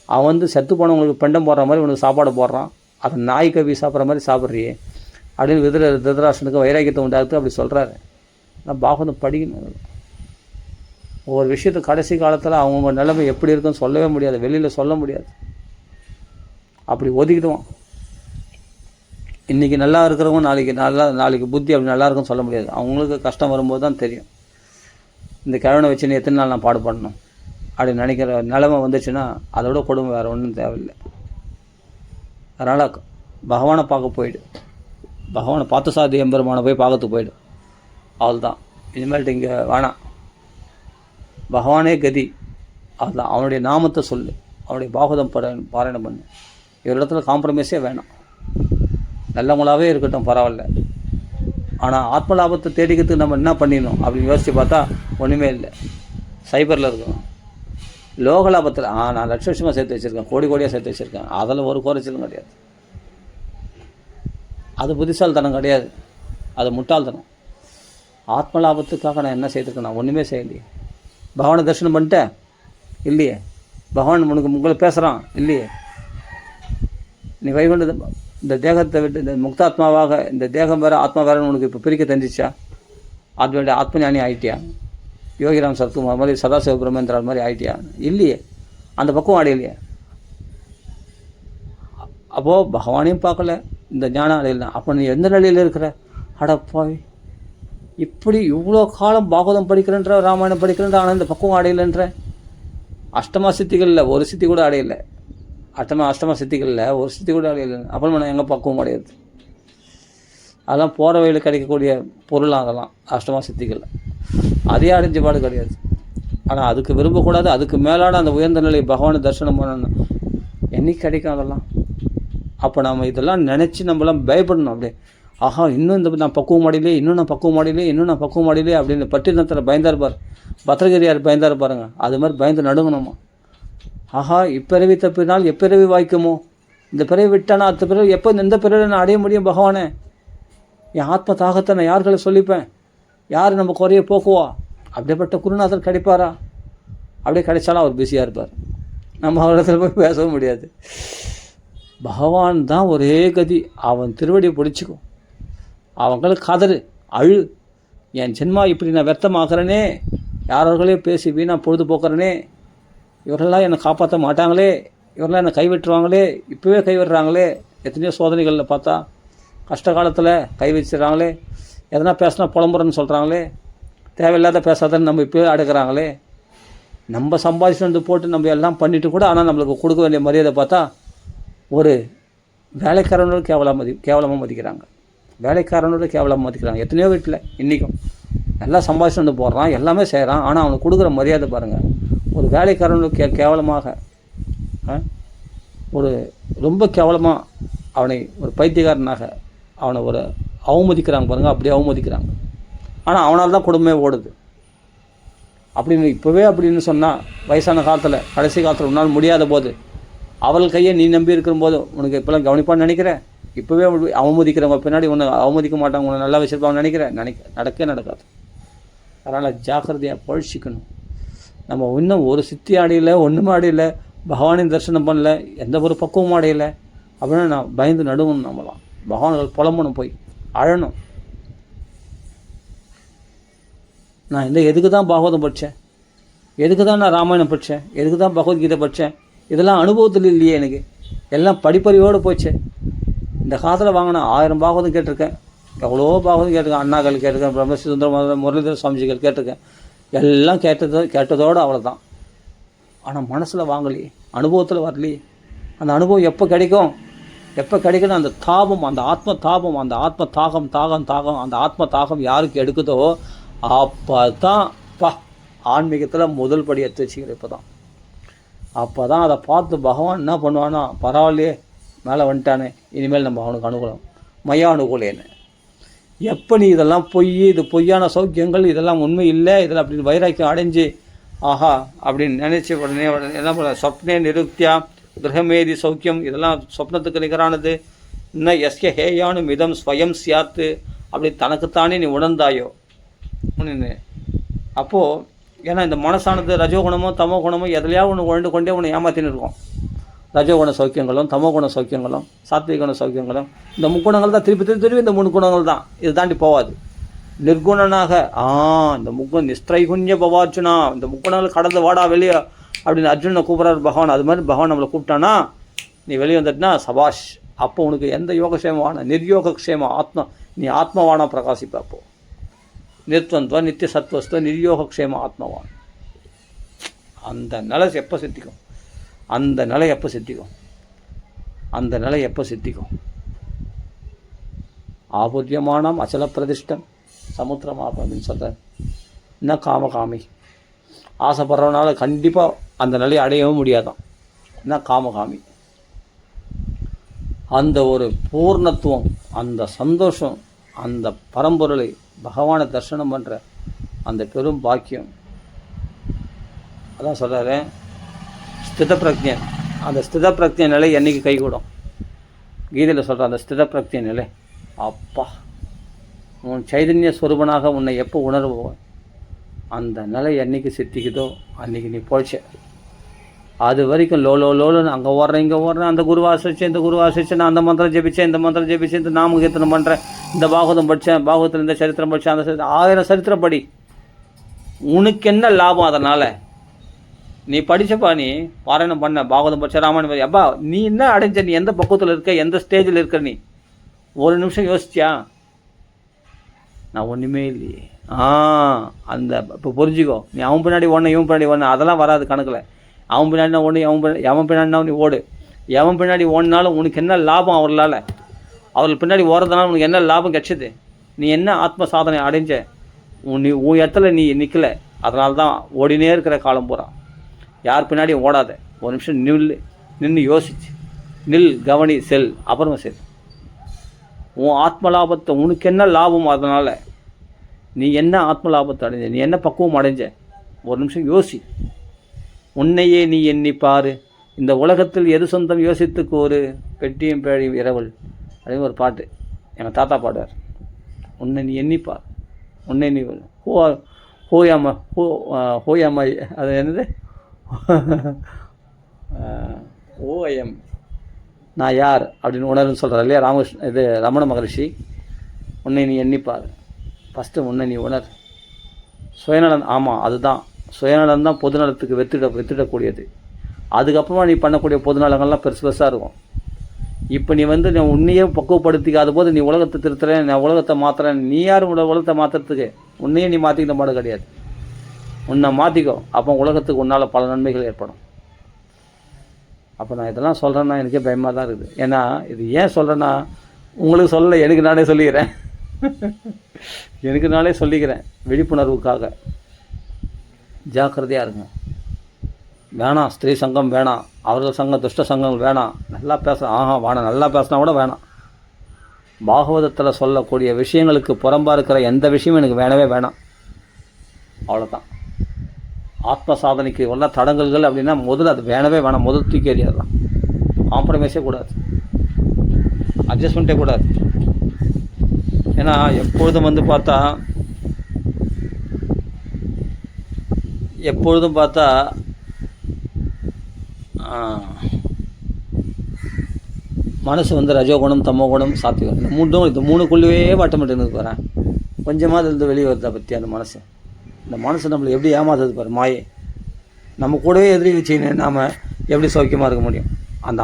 அவன் செத்து போனவங்களுக்கு பிண்டம் போடுற மாதிரி உனக்கு சாப்பாடு போடுறான், அதை நாய் கவி சாப்பிட்ற மாதிரி சாப்பிட்றியே அப்படின்னு திருதராஷ்டிரனுக்கு வைராக்கியத்தை உண்டாகுது அப்படி சொல்கிறாரு. நான் பாகவதம் படிக்கணும். ஒவ்வொரு விஷயத்தை கடைசி காலத்தில் அவங்க நிலைமை எப்படி இருக்குன்னு சொல்லவே முடியாது, வெளியில் சொல்ல முடியாது. அப்படி ஒதுக்கிடுவான். இன்றைக்கி நல்லா இருக்கிறவங்க நாளைக்கு புத்தி அப்படி நல்லா இருக்குன்னு சொல்ல முடியாது. அவங்களுக்கு கஷ்டம் வரும்போது தான் தெரியும். இந்த கிழவனை வச்சு எத்தனை நாள் நான் பாடுபடணும் அப்படி நினைக்கிற நிலைமை வந்துச்சுன்னா அதோட கொடுமை வேறு ஒன்றும் தேவையில்லை. அதனால் பகவானை பார்க்க போயிடு, பகவானை பார்த்து சாதி எம்பெருமானை போய் பார்க்கறதுக்கு போயிடு. அவள்தான் இனிமேல்ட்டு இங்கே வேணாம், பகவானே கதி. அதுதான் அவனுடைய நாமத்தை சொல்லு, அவனுடைய பாகவதம் பாராயணம் பண்ணு. இவரிடத்துல காம்ப்ரமைஸே வேணாம். நல்லவங்களாகவே இருக்கட்டும் பரவாயில்ல, ஆனால் ஆத்ம லாபத்தை தேடிக்கிறதுக்கு நம்ம என்ன பண்ணிடணும் அப்படின்னு யோசித்து பார்த்தா ஒன்றுமே இல்லை. சைபரில் இருக்கணும். லோக லாபத்தில் நான் லட்சமாக சேர்த்து வச்சுருக்கேன், கோடியாக சேர்த்து வச்சுருக்கேன், அதில் ஒரு குறைச்சலும் கிடையாது. அது புத்திசாலித்தனம் கிடையாது, அது முட்டாள்தனம். ஆத்ம லாபத்துக்காக நான் என்ன செய்திருக்கேன்? நான் ஒன்றுமே செய்யலையே. பகவானை தரிசனம் பண்ணிட்டேன் இல்லையே, பகவான் உங்களை பேசுகிறான் இல்லையே. நீ வைகுண்ட இந்த தேகத்தை விட்டு இந்த முக்தாத்மாவாக இந்த தேகம் வேறு ஆத்மா வேறுன்னு உனக்கு இப்போ பிரிக்க தெரிஞ்சிச்சா? ஆத்ம ஆத்மஞானி ஆகிட்டியா? யோகிராம் சரத்குமார் மாதிரி சதாசிவ பிரம்மேந்திரா மாதிரி ஆகிட்டியா? இல்லையே, அந்த பக்கம் அடையலையே. அப்போது பகவானையும் பார்க்கல, இந்த ஞானம் அடையலாம். அப்போ நீ எந்த நிலையில் இருக்கிற? அடப்பாவி, இப்படி இவ்வளோ காலம் பாகவதம் படிக்கிறேன்ற, ராமாயணம் படிக்கிறேன்ற, ஆனால் இந்த பக்கம் அடையலைன்ற. அஷ்டமா சித்திகளில் ஒரு சித்தி கூட அடையலை. அஷ்டமா சித்திகளில் ஒரு சித்தி கூட அடையலை. அப்புறம் நான் எங்கே பக்குவம் அடையாது? அதெல்லாம் போகிற வழியில் கிடைக்கக்கூடிய பொருளாக அதெல்லாம் அஷ்டமா சித்திகளில் அதே அடைஞ்ச பாடு கிடையாது. ஆனால் அதுக்கு விரும்பக்கூடாது. அதுக்கு மேலான அந்த உயர்ந்த நிலை பகவானை தரிசனம் பண்ணணும். என்னைக்கு கிடைக்கும் அதெல்லாம்? அப்போ நம்ம இதெல்லாம் நினச்சி நம்மளாம் பயப்படணும். அப்படியே ஆஹா, இன்னும் நான் பக்குவம் அடையிலே, இன்னும் நான் பக்குவம் அடையிலே அப்படின்னு பட்டினத்தில் பயந்தா இருப்பார். பத்திரகிரியார் பயந்தா இருப்பாருங்க. அது மாதிரி பயந்து நடுங்கணுமா? ஆஹா, இப்பிறவி தப்பினால் எப்பிறவி வாய்க்குமோ, இந்த பிறவி விட்டானா அடுத்த பிறவி எப்போ இந்த பிறவியில் நான் அடைய முடியும்? பகவானே, என் ஆத்ம தாகத்தை நான் யார்களை சொல்லிப்பேன்? யார் நம்ம குறைய போக்குவா? அப்படிப்பட்ட குருநாதர் கிடைப்பாரா? அப்படியே கிடைச்சாலும் அவர் பிஸியாக இருப்பார். நம்ம அவரிடத்துல போய் பேசவும் முடியாது. பகவான் தான் ஒரே கதி. அவன் திருவடியை பிடிச்சிக்கும். அவங்களுக்கு கதறு அழு, என் ஜென்மா இப்படி நான் व्यर्थமாகறனே, யாரோர்களே பேசி வீணாக பொழுதுபோக்குறனே, இவரெல்லாம் என்னை காப்பாற்ற மாட்டாங்களே, இவரெல்லாம் என்னை கைவிட்டுருவாங்களே, இப்போவே கைவிடுறாங்களே, எத்தனையோ சோதனைகளில் பார்த்தா கஷ்ட காலத்தில் கை வச்சிடறாங்களே, எதனா பேசினா புலம்புறன்னு சொல்கிறாங்களே, தேவையில்லாத பேசாதன்னு நம்ம இப்போவே அடுக்கிறாங்களே. நம்ம சம்பாதிச்சு வந்து போட்டு நம்ம எல்லாம் பண்ணிவிட்டு கூட ஆனால் நம்மளுக்கு கொடுக்க வேண்டிய மரியாதை பார்த்தா ஒரு வேலைக்காரங்களும் கேவலமாக மதிக்கிறாங்க. வேலைக்காரனோட கேவலமாக மதிக்கிறாங்க. எத்தனையோ வீட்டில் இன்றைக்கும் எல்லாம் சம்பாதிச்சு வந்து போடுறான், எல்லாமே செய்கிறான், ஆனால் அவனுக்கு கொடுக்குற மரியாதை பாருங்கள். ஒரு வேலைக்காரனுக்கு கேவலமாக ஒரு ரொம்ப கேவலமாக அவனை ஒரு பைத்தியக்காரனாக அவனை ஒரு அவமதிக்கிறாங்க பாருங்கள். அப்படியே அவமதிக்கிறாங்க. ஆனால் அவனால் தான் குடும்பமே ஓடுது. அப்படின்னு இப்போவே அப்படின்னு சொன்னால் வயசான காலத்தில் கடைசி காலத்தில் உன்னால் முடியாத போது அவள் கையை நீ நம்பி இருக்கும்போது உனக்கு இப்போலாம் கவனிப்பான்னு நினைக்கிறேன். இப்போவே அவமதிக்கிறவங்க பின்னாடி உன்னை அவமதிக்க மாட்டாங்க, உன்னை நல்லா வச்சுருப்பாங்கன்னு நினைக்கிறேன். நடக்கவே நடக்காது. அதனால் ஜாக்கிரதையாக பழிச்சிக்கணும். நம்ம இன்னும் ஒரு சித்தி அடையலை, ஒன்றுமே அடையலை, பகவானின் தரிசனம் பண்ணல, எந்த ஒரு பக்குவமும் அடையலை அப்படின்னா நான் பயந்து நடுவணும். நம்மளாம் பகவான்கள் புலம்பணும், போய் அழணும். நான் எதுக்கு தான் பாகவதம் படித்தேன், எதுக்கு தான் நான் ராமாயணம் படித்தேன், எதுக்கு தான் பகவத்கீதை படித்தேன், இதெல்லாம் அனுபவத்தில் இல்லையே எனக்கு, எல்லாம் படிப்பறிவோடு போச்சு. இந்த காலத்தில் வாங்கின 1000 பாகவதம் கேட்டிருக்கேன், எவ்வளோ பாகவதம் கேட்டிருக்கேன், அண்ணாக்கள் கேட்டிருக்கேன், பிரம்ம சுந்தரம் முரளிதர சுவாமிஜிகள் கேட்டிருக்கேன், எல்லாம் கேட்டதோடு அவ்வளோதான். ஆனால் மனசில் வாங்கலையே, அனுபவத்தில் வரலையே. அந்த அனுபவம் எப்போ கிடைக்கணும்? அந்த தாபம், அந்த ஆத்ம தாபம், அந்த ஆத்ம தாகம், அந்த ஆத்ம தாகம் யாருக்கு எடுக்குதோ அப்போ தான் ஆன்மீகத்தில் முதல் படி எடுத்து வச்சுக்கிற. அப்போ தான் அதை பார்த்து பகவான் என்ன பண்ணுவான்னா, பரவாயில்லையே மேலே வந்துட்டானே, இனிமேல் நம்ம அவனுக்கு அனுகூலம் மையா அனுகூலேன்னு. எப்போ நீ இதெல்லாம் இது பொய்யான சௌக்கியங்கள், இதெல்லாம் உண்மை இல்லை, இதெல்லாம் அப்படின்னு வைராக்கியம் அடைஞ்சு ஆஹா அப்படின்னு நினச்சி உடனே என்ன பண்ண, சொப்னே நிருக்தியா கிரகமேதி சௌக்கியம், இதெல்லாம் சொப்னத்துக்கு நிகரானது. இன்னும் எஸ்ய ஹேயானு மிதம் ஸ்வயம் சியாத்து, அப்படி தனக்குத்தானே நீ உணர்ந்தாயோ ஒன்று. அப்போது ஏன்னா இந்த மனசானது ரஜோகுணமோ தமோ குணமோ எதுலையா ஒன்று உழண்டு கொண்டே ஒன்று ஏமாற்றின்னு இருக்கும். ரஜோகுண சௌக்கியங்களும் தமோ குண சௌக்கியங்களும் சாத்விகுண சௌக்கியங்களும், இந்த முக்குணங்கள் தான் திருப்பி இந்த 3 குணங்கள் தான். இது தாண்டி போகாது. நிர்குணனாக இந்த நிஸ்திரைகுண்ய பவார்ஜுனா, இந்த முக்குணங்கள் கடந்து வாடா வெளியே அப்படின்னு அர்ஜுனனை கூப்பிட்றாரு பகவான். அது மாதிரி பகவான் நம்மளை கூப்பிட்டானா நீ வெளியே வந்துட்டுனா சபாஷ். அப்போ உனக்கு எந்த யோகக்ஷேமமான நிர்யோகக்ஷேம நீ ஆத்மவானா பிரகாசிப்ப. அப்போது நிர்த்வந்த்வ நித்திய சத்வஸ்துவ நிர்யோகக்ஷேம ஆத்மவான். அந்த நிலை எப்போ சித்திக்கும்? ஆபுத்தியமானம் அச்சல பிரதிஷ்டம் சமுத்திரமாகும் அப்படின்னு சொல்கிறேன். என்ன காமகாமி ஆசைப்படுறவனால கண்டிப்பாக அந்த நிலையை அடையவும் முடியாதான். என்ன காமகாமி. அந்த ஒரு பூர்ணத்துவம், அந்த சந்தோஷம், அந்த பரம்பொருளை பகவானை தரிசனம் பண்ணுற அந்த பெரும் பாக்கியம். அதான் சொல்கிறாரு ஸ்தித பிரக்ஞன். அந்த ஸ்தித பிரக்ஞ நிலை என்றைக்கு கைகூடும்? கீதையில் சொல்கிற அந்த ஸ்தித பிரக்ஞ நிலை, அப்பா உன் சைதன்ய ஸ்வரூபனாக உன்னை எப்போ உணர்வோம், அந்த நிலை என்றைக்கு சித்திக்குதோ அன்றைக்கி நீ போய்ச்ச. அது வரைக்கும் லோலோன்னு அங்கே ஓடுறேன் இங்கே ஓடுறேன், அந்த குரு ஆசிரிச்சேன் இந்த குரு ஆசிரிச்சேன், நான் அந்த மந்திரம் ஜெபிச்சேன் இந்த மந்திரம் ஜெபிச்சேன், இந்த நாமகீர்த்தனம் பண்ணுறேன், இந்த பாகவதம் படித்தேன், பாகவத்தில் இந்த சரித்திரம் படித்தேன், அந்த 1000 சரித்திரம் படி. உனக்கு என்ன லாபம்? அதனால் நீ படித்தப்பா, நீ பாராயணம் பண்ண, பாகவதம் படித்த, ராமாயணம் படி, அப்பா நீ என்ன அடைஞ்ச? நீ எந்த பக்குவத்தில் இருக்க, எந்த ஸ்டேஜில் இருக்க? நீ ஒரு நிமிஷம் யோசிச்சியா? நான் ஒன்றுமே இல்லையே. அந்த இப்போ புரிஞ்சுக்கோ. நீ அவன் பின்னாடி ஒன்று இவன் பின்னாடி ஒன்று அதெல்லாம் வராது கணக்கில். அவன் பின்னாடினா ஒன்று, எவன் பின்னாடினா நீ ஓடு. எவன் பின்னாடி ஓடினாலும் உனக்கு என்ன லாபம்? அவர்கள் பின்னாடி ஓடுறதுனால உனக்கு என்ன லாபம் கிடச்சிது? நீ என்ன ஆத்ம சாதனை அடைஞ்ச? உன் இடத்துல நீ நிற்கலை. அதனால தான் ஓடினே இருக்கிற காலம் பூரா. யார் பின்னாடியும் ஓடாத. ஒரு நிமிஷம் நின்று யோசிச்சு கவனி, செல், அப்புறமா செல். உன் ஆத்ம லாபத்தை உனக்கு என்ன லாபம்? அதனால் நீ என்ன ஆத்ம லாபத்தை அடைஞ்ச, நீ என்ன பக்குவம் அடைஞ்ச? ஒரு நிமிஷம் யோசி. உன்னையே நீ எண்ணிப்பார், இந்த உலகத்தில் எது சொந்தம் யோசித்துக்கு ஒரு பெட்டியும் பேழையும் இரவல் அப்படின்னு ஒரு பாட்டு எங்கள் தாத்தா பாடுவார். உன்னை நீ எண்ணிப்பார், உன்னை நீ ஹோயாமா அது என்னது ஓஎம் நான் யார் அப்படின்னு உணர்ன்னு சொல்கிறார் இல்லையா ரமண மகரிஷி. உன்னை நீ எண்ணிப்பார். ஃபஸ்ட்டு உன்னை நீ உணர். சுயநலன், ஆமாம் அதுதான் சுயநலம் தான் பொதுநலத்துக்கு வெற்றிடக்கூடியது. அதுக்கப்புறமா நீ பண்ணக்கூடிய பொதுநலங்கள்லாம் பெருசாக இருக்கும். இப்போ நீ நீ உன்னையே பக்குவப்படுத்திக்காத போது நீ உலகத்தை திருத்துறேன், நான் உலகத்தை மாற்றுறேன். நீ யாரும் உலகத்தை மாற்றுறதுக்கு? உன்னையே நீ மாற்றிக்கிட்ட மாடு கிடையாது. உன்னை மாற்றிக்கோ. அப்போ உலகத்துக்கு உன்னால் பல நன்மைகள் ஏற்படும். அப்போ நான் இதெல்லாம் சொல்கிறேன்னா எனக்கே பயமாக தான் இருக்குது. ஏன்னா இது ஏன் சொல்கிறேன்னா, உங்களுக்கு சொல்லலை, எனக்கு நானே சொல்லிக்கிறேன். எனக்கு நானே சொல்லிக்கிறேன் விழிப்புணர்வுக்காக. ஜாக்கிரதையாக இருங்க. வேணாம், ஸ்திரீ சங்கம் வேணாம், அவர்கள் சங்கம், துஷ்ட சங்கங்கள் வேணாம். நல்லா பேச வேணாம், நல்லா பேசினா கூட வேணாம். பாகவதத்தில் சொல்லக்கூடிய விஷயங்களுக்கு புறம்பாக இருக்கிற எந்த விஷயமும் எனக்கு வேணவே வேணாம். அவ்வளோதான். ஆத்ம சாதனைக்கு உள்ள தடங்கல்கள் அப்படின்னா முதல்ல அது வேணவே வேணாம். முதல் தூக்கி எறியலாம். காம்ப்ரமைஸே கூடாது, அட்ஜஸ்ட்மெண்ட்டே கூடாது. ஏன்னா எப்பொழுதும் பார்த்தா மனசு ரஜோகுணம், தமோகுணம், சாத்விகம், இந்த மூணுக்குள்ளேயே வாட்டமிட்டு போகிறேன். கொஞ்சமாக இருந்து வெளியே வருதா பற்றி அந்த மனசு. இந்த மனசு நம்மளை எப்படி ஏமாத்துது பாரு, மாயை. நம்ம கூடவே எதிரி வச்சுன்னு நாம் எப்படி சௌக்கியமாக இருக்க முடியும்? அந்த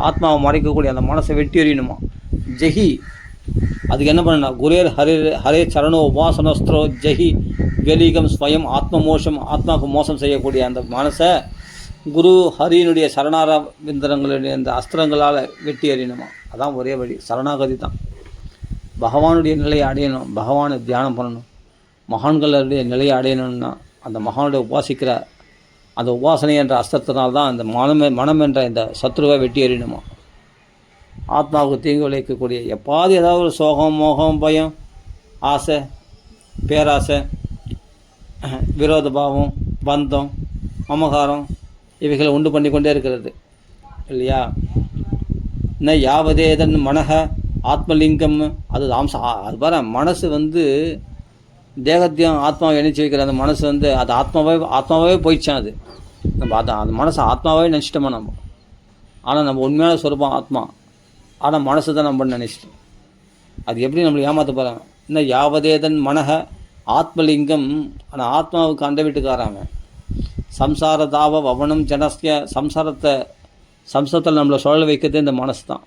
ஆத்மாவை மறைக்கக்கூடிய அந்த மனசை வெட்டி எறியணுமா? ஜெஹி. அதுக்கு என்ன பண்ணணும்? குரேர் ஹரே சரணோ உபாசனஸ்திரோ ஜெஹி வெலீகம் ஸ்வயம் ஆத்மமோஷம். ஆத்மாவுக்கு மோசம் செய்யக்கூடிய அந்த மனசை குரு ஹரியினுடைய சரணாரவிந்தரங்களுடைய அந்த அஸ்திரங்களால் வெட்டி எறியணுமா? அதான் ஒரே வழி. சரணாகதி தான். பகவானுடைய நிலையை அடையணும். பகவானை தியானம் பண்ணணும். மகான்களுடைய நிலையை அடையணும்னா அந்த மகானுடைய உபாசிக்கிற அந்த உபாசனை என்ற அஸ்திரத்தினால்தான் அந்த மனம் என்ற இந்த சத்ருவை வெட்டி எறியணுமா? ஆத்மாவுக்கு தீங்கு விளைவிக்கக்கூடிய எப்பாவது ஏதாவது ஒரு சோகம், மோகம், பயம், ஆசை, பேராசை, விரோத பாவம், பந்தம், மமகாரம் இவைகளை உண்டு பண்ணி கொண்டே இருக்கிறது இல்லையா? என்ன யாவதேதன் மனக ஆத்மலிங்கம். அது அது பாரு, மனசு தேகத்தையும் ஆத்மாவை இணைச்சி வைக்கிற அந்த மனசு அது ஆத்மாவே போயிடுச்சான். அது நம்ம அந்த மனசை ஆத்மாவே நினச்சிட்டோமா நம்ம. ஆனால் நம்ம உண்மையான சொரூபம் ஆத்மா. ஆனால் மனசு தான் நம்ம நினச்சிட்டோம். அது எப்படி நம்மளை ஏமாற்ற போகிறாங்க? இன்னும் யாவதேதன் மனக ஆத்மலிங்கம். ஆனால் ஆத்மாவுக்கு அந்த வீட்டுக்காராங்க. சம்சார தாவ வவனம் ஜனஸ்ய. சம்சாரத்தில் நம்மளை சுழல வைக்கிறது இந்த மனசு தான்.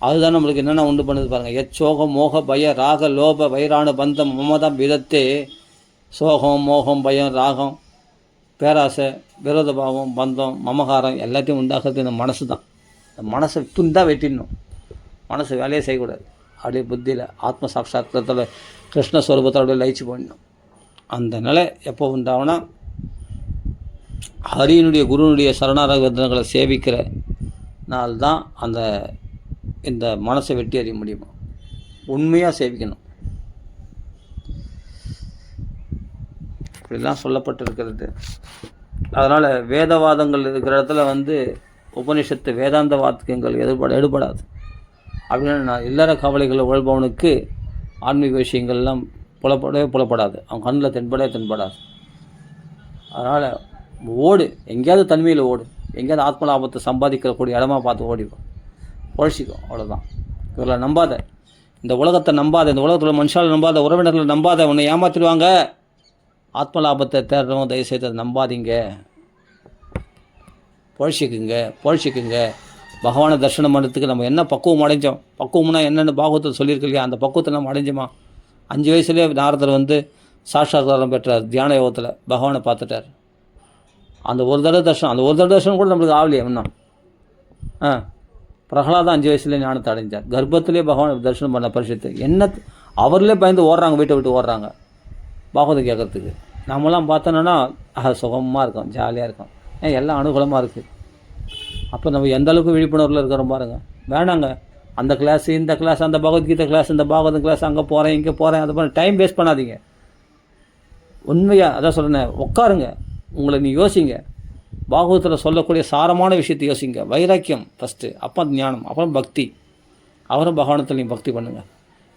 அதுதான் நம்மளுக்கு என்னென்ன உண்டு பண்ணுது பாருங்கள். சோகம், மோக, பய, ராக, லோப, வைராணு, பந்தம், மமதம், விதத்தே. சோகம், மோகம், பயம், ராகம், பேராசை, விரோத பாவம், பந்தம், மமகாரம் எல்லாத்தையும் உண்டாக்குறது இந்த மனசு தான். இந்த மனசை துண்டாக வெட்டிடணும். மனசு வேலையே செய்யக்கூடாது. அப்படியே புத்தியில் ஆத்ம சாட்சாத்காரத்தில் கிருஷ்ணஸ்வரூபத்தோட லயிச்சு போயிடணும். அந்த நிலை எப்போ உண்டாகுனா ஹரியினுடைய குருனுடைய சரணாரவிந்தங்களை சேவிக்கிற நாள் தான் இந்த மனசை வெட்டி அறிய முடியுமா? உண்மையாக சேவிக்கணும். இப்படிலாம் சொல்லப்பட்டிருக்கிறது. அதனால் வேதவாதங்கள் இருக்கிற இடத்துல உபனிஷத்து வேதாந்த வாக்கியங்கள் எடுபடாது. அப்படின்னா இல்லற கவலைகளை உழைப்பவனுக்கு ஆன்மீக விஷயங்கள்லாம் புலப்படாது. அவன் கண்ணில் தென்படாது. அதனால் ஓடு, எங்கேயாவது தனிமையில் ஓடு, எங்கேயாவது ஆத்ம லாபத்தை சம்பாதிக்கக்கூடிய இடமா பார்த்து ஓடிக்கும், உழைச்சிக்கும். அவ்வளோதான். இவர்களை நம்பாத, இந்த உலகத்தை நம்பாத, இந்த உலகத்தில் மனுஷால் நம்பாத, உறவினர்களை நம்பாத. உன்னை ஏமாற்றிடுவாங்க. ஆத்ம லாபத்தை தேடுறவங்க தயவுசெய்து அதை நம்பாதீங்க. பொழைச்சிக்குங்க. பகவானை தரிசனம் பண்ணுறதுக்கு நம்ம என்ன பக்குவம் அடைஞ்சோம்? பக்குவம்னா என்னென்னு பாகவத்தில் சொல்லியிருக்கு இல்லையா? அந்த பக்குவத்தை நம்ம அடைஞ்சோமா? 5 வயசுலேயே நாரதர் சாட்சாத்காரம் பெற்றார். தியான யோகத்தில் பகவானை பார்த்துட்டார். அந்த ஒரு தடவை தரிசனம் கூட நம்மளுக்கு ஆகலையே இன்னும். பிரகலாதான் 5 வயசுலேயே ஞானத்தை அடைஞ்சார். கர்ப்பத்திலே பகவான் தரிசனம் பண்ண பரிசுத்து என்ன அவர்களே பயந்து ஓடுறாங்க, வீட்டை விட்டு ஓடுறாங்க பாகவதம் கேட்குறதுக்கு. நம்மளாம் பார்த்தோன்னா சுகமாக இருக்கும், ஜாலியாக இருக்கும், எல்லாம் அனுகூலமாக இருக்குது. அப்போ நம்ம எந்த அளவுக்கு விழிப்புணர்வில் இருக்கிறோம் பாருங்கள். வேணாங்க அந்த கிளாஸ், இந்த கிளாஸ், அந்த பகவத்கீதை கிளாஸ், இந்த பாகவதம் கிளாஸ், அங்கே போகிறேன், இங்கே போகிறேன், அதை பண்ண டைம் வேஸ்ட் பண்ணாதீங்க. உண்மையாக அதான் சொல்கிறேன், உட்காருங்க, உங்களை நீ யோசிங்க. பாகவதத்தில் சொல்லக்கூடிய சாரமான விஷயத்தை யோசிங்க. வைராக்கியம் ஃபஸ்ட்டு, அப்புறம் ஞானம், அப்புறம் பக்தி, அப்புறம் பகவானத்தில் நீங்கள் பக்தி பண்ணுங்கள்.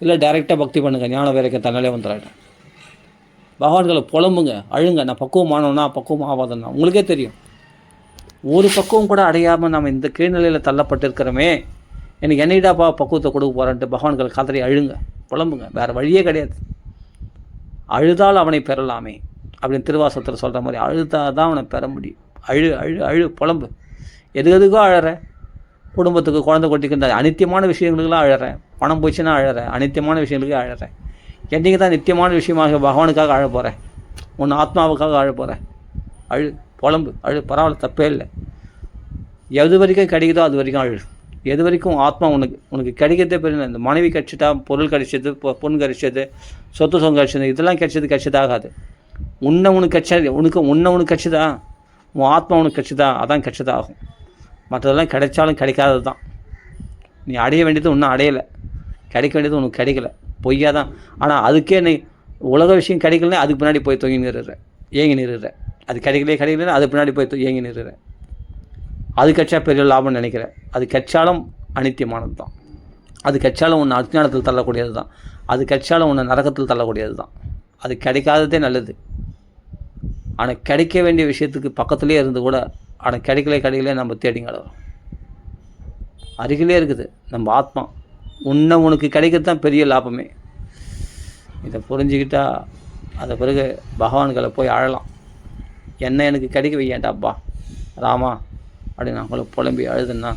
இல்லை டைரெக்டாக பக்தி பண்ணுங்கள், ஞான வைராக்கியம் தன்னாலே வந்துடாட்டும். பகவான்களை புலம்புங்க, அழுங்க. நான் பக்குவமானோன்னா பக்குவம் ஆகாதன்னா உங்களுக்கே தெரியும். ஒரு பக்குவம் கூட அடையாமல் நம்ம இந்த கீழ்நிலையில் தள்ளப்பட்டிருக்கிறோமே, எனக்கு என்னைடாப்பா பக்குவத்தை கொடுக்க போகிறேன்ட்டு பகவான்களை கதறி அழுங்க, புலம்புங்க. வேறு வழியே கிடையாது. அழுதால் அவனை பெறலாமே அப்படின்னு திருவாசகத்தில் சொல்கிற மாதிரி அழுதால் தான் அவனை பெற முடியும். அழு புலம்பு. எதுக்கோ அழற. குடும்பத்துக்கு குழந்தை கொட்டிக்கின்ற அனித்தியமான விஷயங்களுக்கெல்லாம் அழறேன். பணம் போச்சுன்னா அழறேன். அனித்தியமான விஷயங்களுக்கு அழறேன். என்றைக்கு தான் நித்தியமான விஷயமாக பகவானுக்காக அழ போகிறேன், உன் ஆத்மாவுக்காக அழ போகிறேன். புலம்பு, பரவாயில்ல, தப்பே இல்லை. எது வரைக்கும் கிடைக்குதோ அது வரைக்கும் எது வரைக்கும் ஆத்மா உனக்கு கிடைக்கிறதே பெரிய இந்த மனைவி கிடைச்சிட்டா, பொருள் கிடைச்சது, பொண்ணு கிடைச்சது, சொத்து சொங்க கிடைச்சது, இதெல்லாம் கிடைச்சதாகாது. உனக்கு கிடைச்சதா, உன் ஆத்மா உனக்கு கிடைச்சதா, அதான் கிடைச்சதாகும். மற்றதெல்லாம் கிடைச்சாலும் கிடைக்காதது தான். நீ அடைய வேண்டியது இன்னும் அடையலை, கிடைக்க வேண்டியது உனக்கு கிடைக்கல, பொய்யா தான். ஆனால் அதுக்கே நீ உலக விஷயம் கிடைக்கலன்னா அதுக்கு பின்னாடி போய் தொங்கி நிறுற, ஏங்கி நிறுற. அது கிடைக்கலன்னா அது பின்னாடி போய் ஏங்கி நிறுற. அது கிடைச்சா பெரிய லாபம் நினைக்கிற. அது கிடைச்சாலும் அனித்தியமானது தான். அது கிடைச்சாலும் உன்னை அஜ்ஞானத்தில் தள்ளக்கூடியது தான். அது கிடைச்சாலும் உன்னை நரகத்தில் தள்ளக்கூடியது தான். அது கிடைக்காததே நல்லது. ஆனால் கிடைக்க வேண்டிய விஷயத்துக்கு பக்கத்துலேயே இருந்து கூட ஆனால் கிடைக்கல நம்ம தேடிங்கடோம். அருகிலே இருக்குது நம்ம ஆத்மா. உனக்கு கிடைக்கிறது தான் பெரிய லாபமே. இதை புரிஞ்சுக்கிட்டா அதை பிறகு பகவான்களை போய் அழலாம். எனக்கு கிடைக்க வையேன்டாப்பா ராமா அப்படின்னு நான் அவங்கள புலம்பி அழுதுன்னா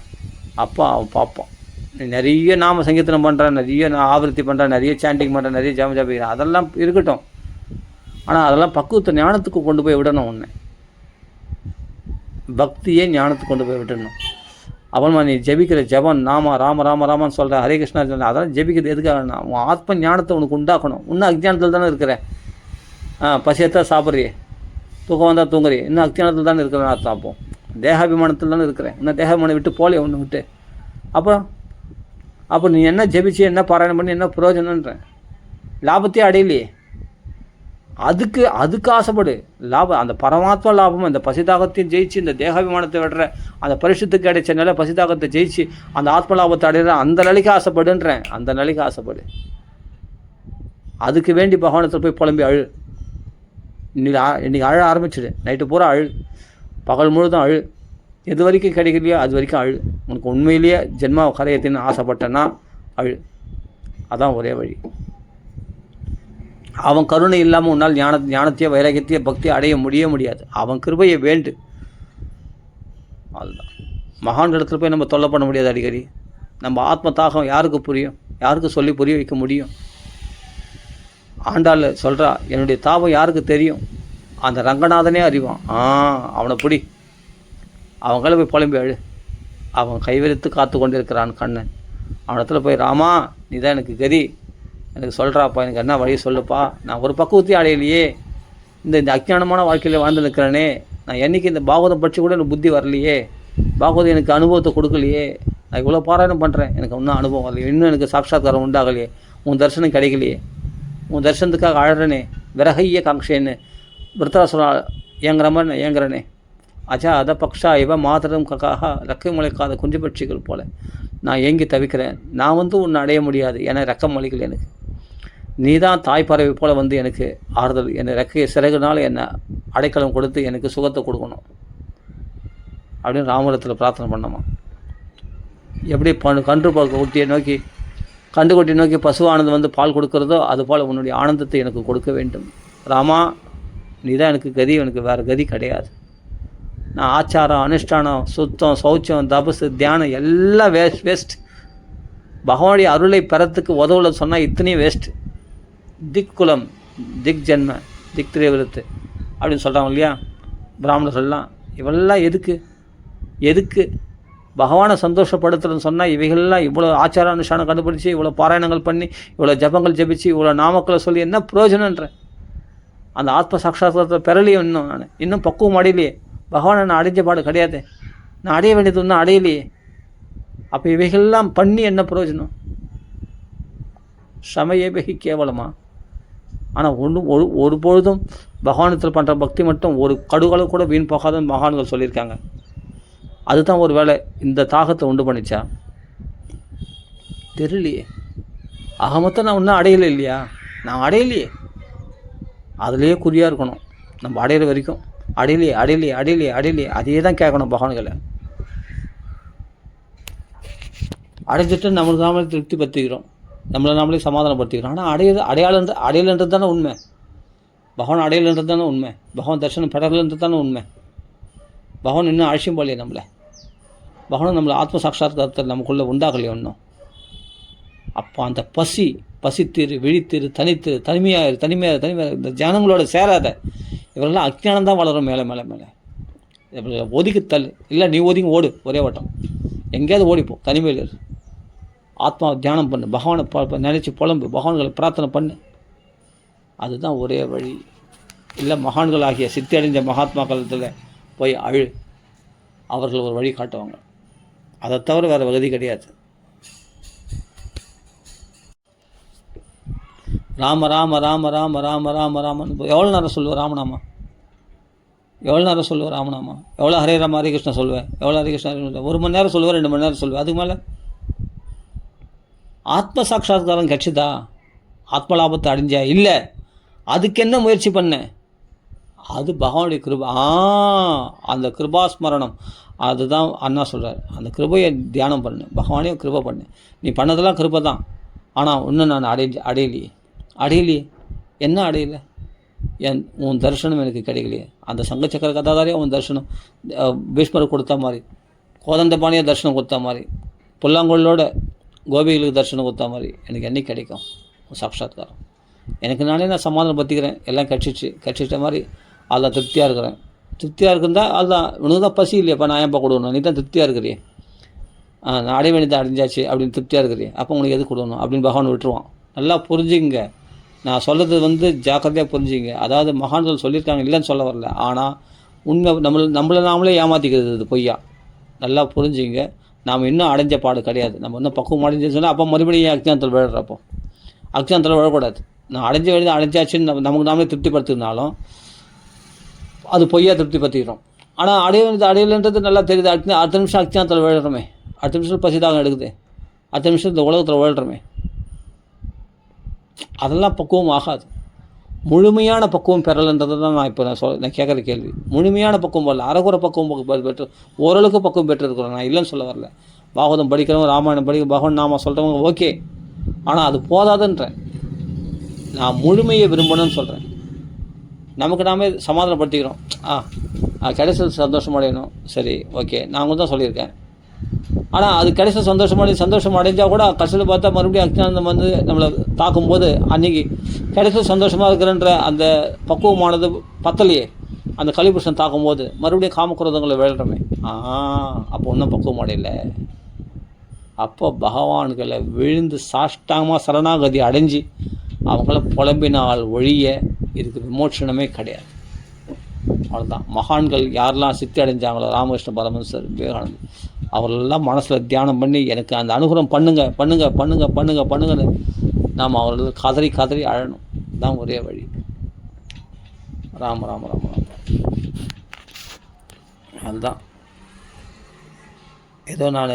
அப்பா அவன் பார்ப்பான். நீ நிறைய நாம சங்கீர்த்தனம் பண்ணுறேன், நிறைய நான் ஆவர்த்தி பண்ணுறேன், நிறைய சாண்டிங் பண்ணுறேன், நிறைய ஜபிக்கிறேன், அதெல்லாம் இருக்கட்டும். ஆனால் அதெல்லாம் பக்குவத்தை ஞானத்துக்கு கொண்டு போய் விடணும். உன்னை பக்தியே ஞானத்துக்கு கொண்டு போய் விடணும். அவன் நீ ஜபிக்கிற ஜபம் நாம ராம ராம ராமான்னு சொல்கிற, ஹரே கிருஷ்ணா சொல்கிறேன், அதெல்லாம் ஜபிக்கிறது எதுக்காக? உன் ஆத்ம ஞானத்தை உனக்கு உண்டாக்கணும். இன்னும் அஜ்ஞானத்தில் தானே இருக்கிறேன். பசியத்தான் சாப்பிட்றியே, தூக்கம் வந்தால் தூங்குறியே, இன்னும் அஜ்ஞானத்தில் தானே இருக்கிறேன் அர்த்தம். அப்போ தேகாபிமானத்தில் தானே இருக்கிறேன். இன்னும் தேகாபிமானம் விட்டு போலே ஒன்று விட்டு. அப்போ நீ என்ன ஜெபிச்சு என்ன பாராயணம் பண்ணி என்ன பிரயோஜனன்ற? லாபத்தையே அடையலையே. அதுக்கு ஆசைப்படு. லாபம் அந்த பரமாத்மா லாபம். அந்த பசிதாகத்தையும் ஜெயிச்சு இந்த தேகாபிமானத்தை விடுற அந்த பரிசுத்துக்கு கிடைச்ச நிலை பசிதாகத்தை ஜெயிச்சு அந்த ஆத்ம லாபத்தை அடையிற அந்த நிலைக்கு ஆசைப்படுன்றேன். அந்த நிலைக்கு ஆசைப்படு. அதுக்கு வேண்டி பகவானத்தில் போய் புலம்பி அழு. இன்னைக்கு அழ ஆரம்பிச்சிடு. நைட்டு பூரா அழு, பகல் முழுதும் அழு. எது வரைக்கும் கிடைக்கலையோ அது வரைக்கும் அழு. உனக்கு உண்மையிலேயே ஜென்மா கரையத்தின்னு ஆசைப்பட்டேன்னா அழு. அதான் ஒரே வழி. அவன் கருணை இல்லாமல் உன்னால் ஞானத்தையோ வைராகியத்தையோ பக்தியை அடைய முடியாது. அவன் கிருபையை வேண்டு. அதுதான் மகான்களிடத்தில் போய் நம்ம தொல்லை பண்ண முடியாது. அடிக்கடி நம்ம ஆத்ம தாகம் யாருக்கு புரியும்? யாருக்கு சொல்லி புரிய வைக்க முடியும்? ஆண்டாள் சொல்கிறா, என்னுடைய தாபம் யாருக்கு தெரியும்? அந்த ரங்கநாதனே அறிவான். அவனை பிடி. அவங்கள போய் புலம்பி அழு. அவன் கைவிரித்து காத்து கொண்டு இருக்கிறான் கண்ணன். அவனிடத்துல போய் ராமா நீ தான் எனக்கு கதி, எனக்கு சொல்கிறாப்பா, எனக்கு என்ன வழி சொல்லுப்பா. நான் ஒரு பக்குவத்தையும் அடையலையே. இந்த அஞ்ஞானமான வாழ்க்கையில் வாழ்ந்து நிற்கிறேனே. நான் என்றைக்கு இந்த பாகவதம் படித்து கூட எனக்கு புத்தி வரலையே. பாகவதம் எனக்கு அனுபவத்தை கொடுக்கலையே. நான் இவ்வளோ பாராயணம் பண்ணுறேன், எனக்கு இன்னும் அனுபவம் வரலையே. இன்னும் எனக்கு சாட்சாத்காரம் உண்டாகலையே. உன் தரிசனம் கிடைக்கலையே. உன் தரிசனத்துக்காக அழறனே. விரகைய காங்ஷேன்னு விருத்தராசுரா ஏங்குற மாதிரி நான் ஏங்குறனே. அஜா அத பக்ஷா இவ மாத்திரம் கக்காக ரெக்கம் முளைக்காத குஞ்சு பட்சிகள் போல் நான் ஏங்கி தவிக்கிறேன். நான் உன்னை அடைய முடியாது. ஏன்னா ரெக்கம் முளைக்கல. எனக்கு நீ தான் தாய் பறவை போல் எனக்கு ஆறுதல், என்னை ரெக்கையை சிறகுனால என்னை அடைக்கலம் கொடுத்து எனக்கு சுகத்தை கொடுக்கணும் அப்படின்னு ராமரத்தில் பிரார்த்தனை பண்ணோமா. எப்படி கன்றுக்குட்டியை நோக்கி பசுவானது பால் கொடுக்குறதோ அதுபோல் உன்னுடைய ஆனந்தத்தை எனக்கு கொடுக்க வேண்டும் ராமா. நீ தான் எனக்கு கதி, எனக்கு வேறு கதி கிடையாது. நான் ஆச்சாரம் அனுஷ்டானம் சுத்தம் சௌச்சம் தபசு தியானம் எல்லாம் வேஸ்ட். பகவானுடைய அருளை பெறத்துக்கு உதவுல சொன்னால் இத்தனையும் வேஸ்ட். திக் குலம் திக் ஜென்ம திக் திரைவிருத்து அப்படின்னு சொல்கிறாங்க இல்லையா பிராமணர் சொல்லலாம். இவெல்லாம் எதுக்கு பகவானை சந்தோஷப்படுத்துறதுன்னு சொன்னால் இவைகள்லாம் இவ்வளோ ஆச்சார அனுஷ்டானம் கண்டுபிடிச்சி இவ்வளோ பாராயணங்கள் பண்ணி இவ்வளோ ஜபங்கள் ஜபிச்சு இவ்வளோ நாமக்களை சொல்லி என்ன பிரயோஜனன்ற? அந்த ஆத்ம சாட்சாத்காரத்தை பெறலையே. இன்னும் பக்குவம் அடையலையே. பகவானை நான் அடைஞ்ச பாடு கிடையாது. நான் அடைய வேண்டியது ஒன்றும் அடையலையே. அப்போ இவைகள்லாம் பண்ணி என்ன பிரயோஜனம்? சமயபகி கேவலமா? ஆனால் ஒரு பொழுதும் பகவானத்தில் பண்ணுற பக்தி மட்டும் ஒரு கடுகளவு கூட வீண் போகாதுன்னு மகான்கள் சொல்லியிருக்காங்க. அதுதான் ஒரு வேளை இந்த தாகத்தை உண்டு பண்ணிச்சா தெரியலையே. ஆக மொத்தம் நான் இன்னும் அடையலை இல்லையா? நான் அடையலையே. அதுலேயே குறியாக இருக்கணும். நம்ம அடையிற வரைக்கும் அடையலையே அதையே தான் கேட்கணும் பகவான்களை. அடைஞ்சிட்டு நம்மளுக்கு நாமளே திருப்தி படுத்திக்கிறோம், நம்மளை நாமளே சமாதானப்படுத்திக்கிறோம். ஆனால் அடையலைன்றது தானே உண்மை. பகவான் அடையலைன்றது தானே உண்மை. பகவான் தரிசனம் பெறலைன்றது தானே உண்மை. பகவான் இன்னும் அழிச்சும் போலையே நம்மளை. பகவான் நம்மளை ஆத்ம சாட்சாத்காரத்தை நமக்குள்ளே உண்டாகலையே இன்னும். அப்போ அந்த பசித்திரு விழித்திரு தனிமையாக இந்த ஜனங்களோட சேராத இவரெல்லாம் அஞ்ஞானம் தான் வளரும். மேலே ஒதுக்கி தள்ளு. இல்லை நீ ஒதுங்கி ஓடு ஒரே வட்டம். எங்கேயாவது ஓடிப்போம், தனிமையில் இரு, ஆத்மாவை தியானம் பண்ணு, பகவானை நினச்சி புலம்பு, பகவான்களை பிரார்த்தனை பண்ணு. அதுதான் ஒரே வழி. இல்லை மகான்கள் ஆகிய சித்தி அடைஞ்ச மகாத்மா காலத்தில் போய் அழு, அவர்கள் ஒரு வழி காட்டுவாங்க. அதை தவிர வேறு வகதி கிடையாது. ராம ராம ராம ராம ராம ராம ராமன் எவ்வளோ நேரம் சொல்லுவேன் ராமநாமா? எவ்வளோ நேரம் சொல்லுவேன் ராமநாமா? எவ்வளோ ஹரே ராம ஹரே கிருஷ்ணா சொல்லுவேன்? எவ்வளோ ஹரே கிருஷ்ணா 1 மணி நேரம் சொல்லுவேன், 2 மணி நேரம் சொல்லுவேன். அதுக்கு மேலே ஆத்ம சாட்சாத்காரம் கிடச்சிதா? ஆத்ம லாபத்தை அடைஞ்சா? இல்லை. அதுக்கு என்ன முயற்சி பண்ணேன்? அது பகவானுடைய கிருபா. அந்த கிருபாஸ்மரணம், அதுதான் அண்ணா சொல்கிறார். அந்த கிருபையை தியானம் பண்ணு, பகவானையும் கிருபை பண்ணு. நீ பண்ணதெல்லாம் கிருபை தான், ஆனால் இன்னும் நான் அடையலையே. என்ன அடையலை? உன் தரிசனம் எனக்கு கிடைக்கலையே. அந்த சங்கச்சக்கர கதாதாரியாக உன் தரிசனம் பீஷ்மர் கொடுத்த மாதிரி, கோதண்டபாணியாக தரிசனம் கொடுத்த மாதிரி, புல்லாங்குழலோட கோபிகளுக்கு தரிசனம் கொடுத்த மாதிரி எனக்கு என்னைக்கு கிடைக்கும் சாட்சாத்காரம்? எனக்கு நானே நான் சமாதானம் பற்றிக்கிறேன், எல்லாம் கட்சிட்ட மாதிரி அதில் திருப்தியாக இருக்கிறேன். திருப்தியாக இருக்குந்தா அதுதான். உனக்கு தான் பசி இல்லையாப்பா, நான் ஏன்ப்பா கொடுக்கணும்? நீ தான் திருப்தியாக இருக்கிறியே, நான் அடைய வேண்டியதை அடைஞ்சாச்சு அப்படின்னு திருப்தியாக இருக்கிறியே, அப்போ உங்களுக்கு எது கொடுக்கணும் அப்படின்னு பகவான் விட்டுருவான். நல்லா புரிஞ்சுங்க, நான் சொல்கிறது ஜாக்கிரதையாக புரிஞ்சுங்க. அதாவது மகான்கள் சொல்லியிருக்காங்க, இல்லைன்னு சொல்ல வரல. ஆனால் உண்மை நம்மளை நாமளே ஏமாற்றிக்கிறது இது பொய்யா. நல்லா புரிஞ்சுங்க. நாம் இன்னும் அடைஞ்ச பாடு கிடையாது. நம்ம இன்னும் பக்குவம் அடைஞ்சு சொன்னால் அப்போ மறுபடியும் அக்ஞானத்தில் விழுறப்போ அக்ஞானத்தில் விழக்கூடாது. நான் அடைஞ்ச வேண்டியது அடைஞ்சாச்சுன்னு நமக்கு நாமளே திருப்திப்படுத்தினாலும் அது பொய்யா திருப்திப்படுத்திக்கிறோம். ஆனால் அடைய வேண்டியது அடையலைன்றது நல்லா தெரியுது. அடுத்த நிமிஷம் அக்ஞானத்தில் விழுறோமே, அடுத்த நிமிஷம் பசிதாகம் எடுக்குது, அடுத்த நிமிஷம் இந்த உலகத்தில் விழுறோமே. அதெல்லாம் பக்குவம் ஆகாது. முழுமையான பக்குவம் பெறலைன்றது தான் நான் கேட்குற கேள்வி. முழுமையான பக்குவம் வரல, அறகுறை பக்குவம் பெற்று ஓரளவுக்கு பக்குவம் பெற்றிருக்கிறோம். நான் இல்லைன்னு சொல்ல வரல. பாகவதம் படிக்கிறவங்க, ராமாயணம் படிக்க, பகவான் நாம சொல்கிறவங்க ஓகே, ஆனால் அது போதாதுன்றேன். நான் முழுமையை விரும்பணும்னு சொல்கிறேன். நமக்கு நாமே சமாதானப்படுத்திக்கிறோம். கடைசியில் சந்தோஷம் அடையணும், சரி ஓகே, நான் தான் சொல்லியிருக்கேன். ஆனால் அது கடைசியில் சந்தோஷம் அடைஞ்சால் கூட கடைசியில் பார்த்தா மறுபடியும் அக்ஞானம் நம்மளை தாக்கும்போது அன்றைக்கி கடைசியில் சந்தோஷமாக இருக்கிறன்ற அந்த பக்குவமானது பத்தலையே. அந்த கலிபுருஷன் தாக்கும்போது மறுபடியும் காமக்குரோதங்களை விழுறமே. அப்போ ஒன்றும் பக்குவம் அடையலை. அப்போ பகவான்களை விழுந்து சாஷ்டாங்கமாக சரணாகதி அடைஞ்சு அவங்கள புலம்பினால் ஒழிய இதுக்கு விமோச்சனமே கிடையாது. அவ்வளோதான். மகான்கள் யாரெல்லாம் சித்தி அடைஞ்சாங்களோ, ராமகிருஷ்ண பரமஹம்சர், விவேகானந்தர், அவர்களெல்லாம் மனசில் தியானம் பண்ணி எனக்கு அந்த அனுகிரகம் பண்ணுங்கன்னு நாம் அவர்கள் கதறி அழணும். தான் ஒரே வழி. ராம ராம ராம ராம. அதுதான். ஏதோ நான்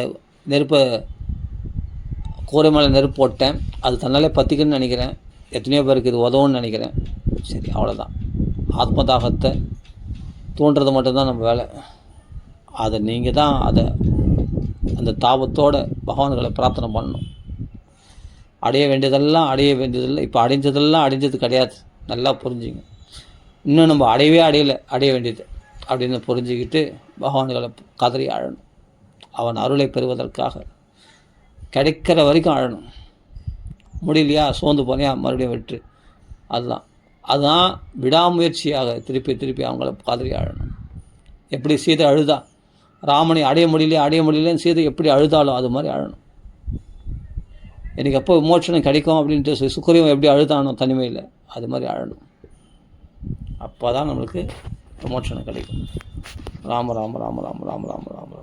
கூரை மேலே நெருப்பு போட்டேன், அது தன்னாலே பற்றிக்குன்னு நினைக்கிறேன். எத்தனையோ பேருக்கு இது உதவுன்னு நினைக்கிறேன். சரி, அவ்வளோதான். ஆத்மதாகத்தை தூண்டுறது மட்டும்தான் நம்ம வேலை. அதை நீங்கள் தான் அந்த தாபத்தோடு பகவான்களை பிரார்த்தனை பண்ணணும். அடைய வேண்டியதெல்லாம் அடையதில்லை. இப்போ அடைஞ்சது கிடையாது. நல்லா புரிஞ்சுங்க. இன்னும் நம்ம அடைய வேண்டியது அப்படின்னு புரிஞ்சுக்கிட்டு பகவான்களை கதறி அழணும். அவன் அருளை பெறுவதற்காக கிடைக்கிற வரைக்கும் அழணும். முடியலையா, சோர்ந்து போனியா, மறுபடியும் விட்டு. அதுதான் விடாமுயற்சியாக திருப்பி அவங்கள கதறி அழணும். எப்படி சீதை அழுதா, ராமனை அடைய முடியலன்னு சீதை எப்படி அழுதாலும் அது மாதிரி அழணும். எனக்கு எப்போ விமோச்சனம் கிடைக்கும் அப்படின்ட்டு சுக்ரீவன் எப்படி அழுதானோ தனிமையில், அது மாதிரி அழணும். அப்போ தான் நம்மளுக்கு விமோச்சனம் கிடைக்கும். ராம ராம ராம ராம ராம ராம ராம.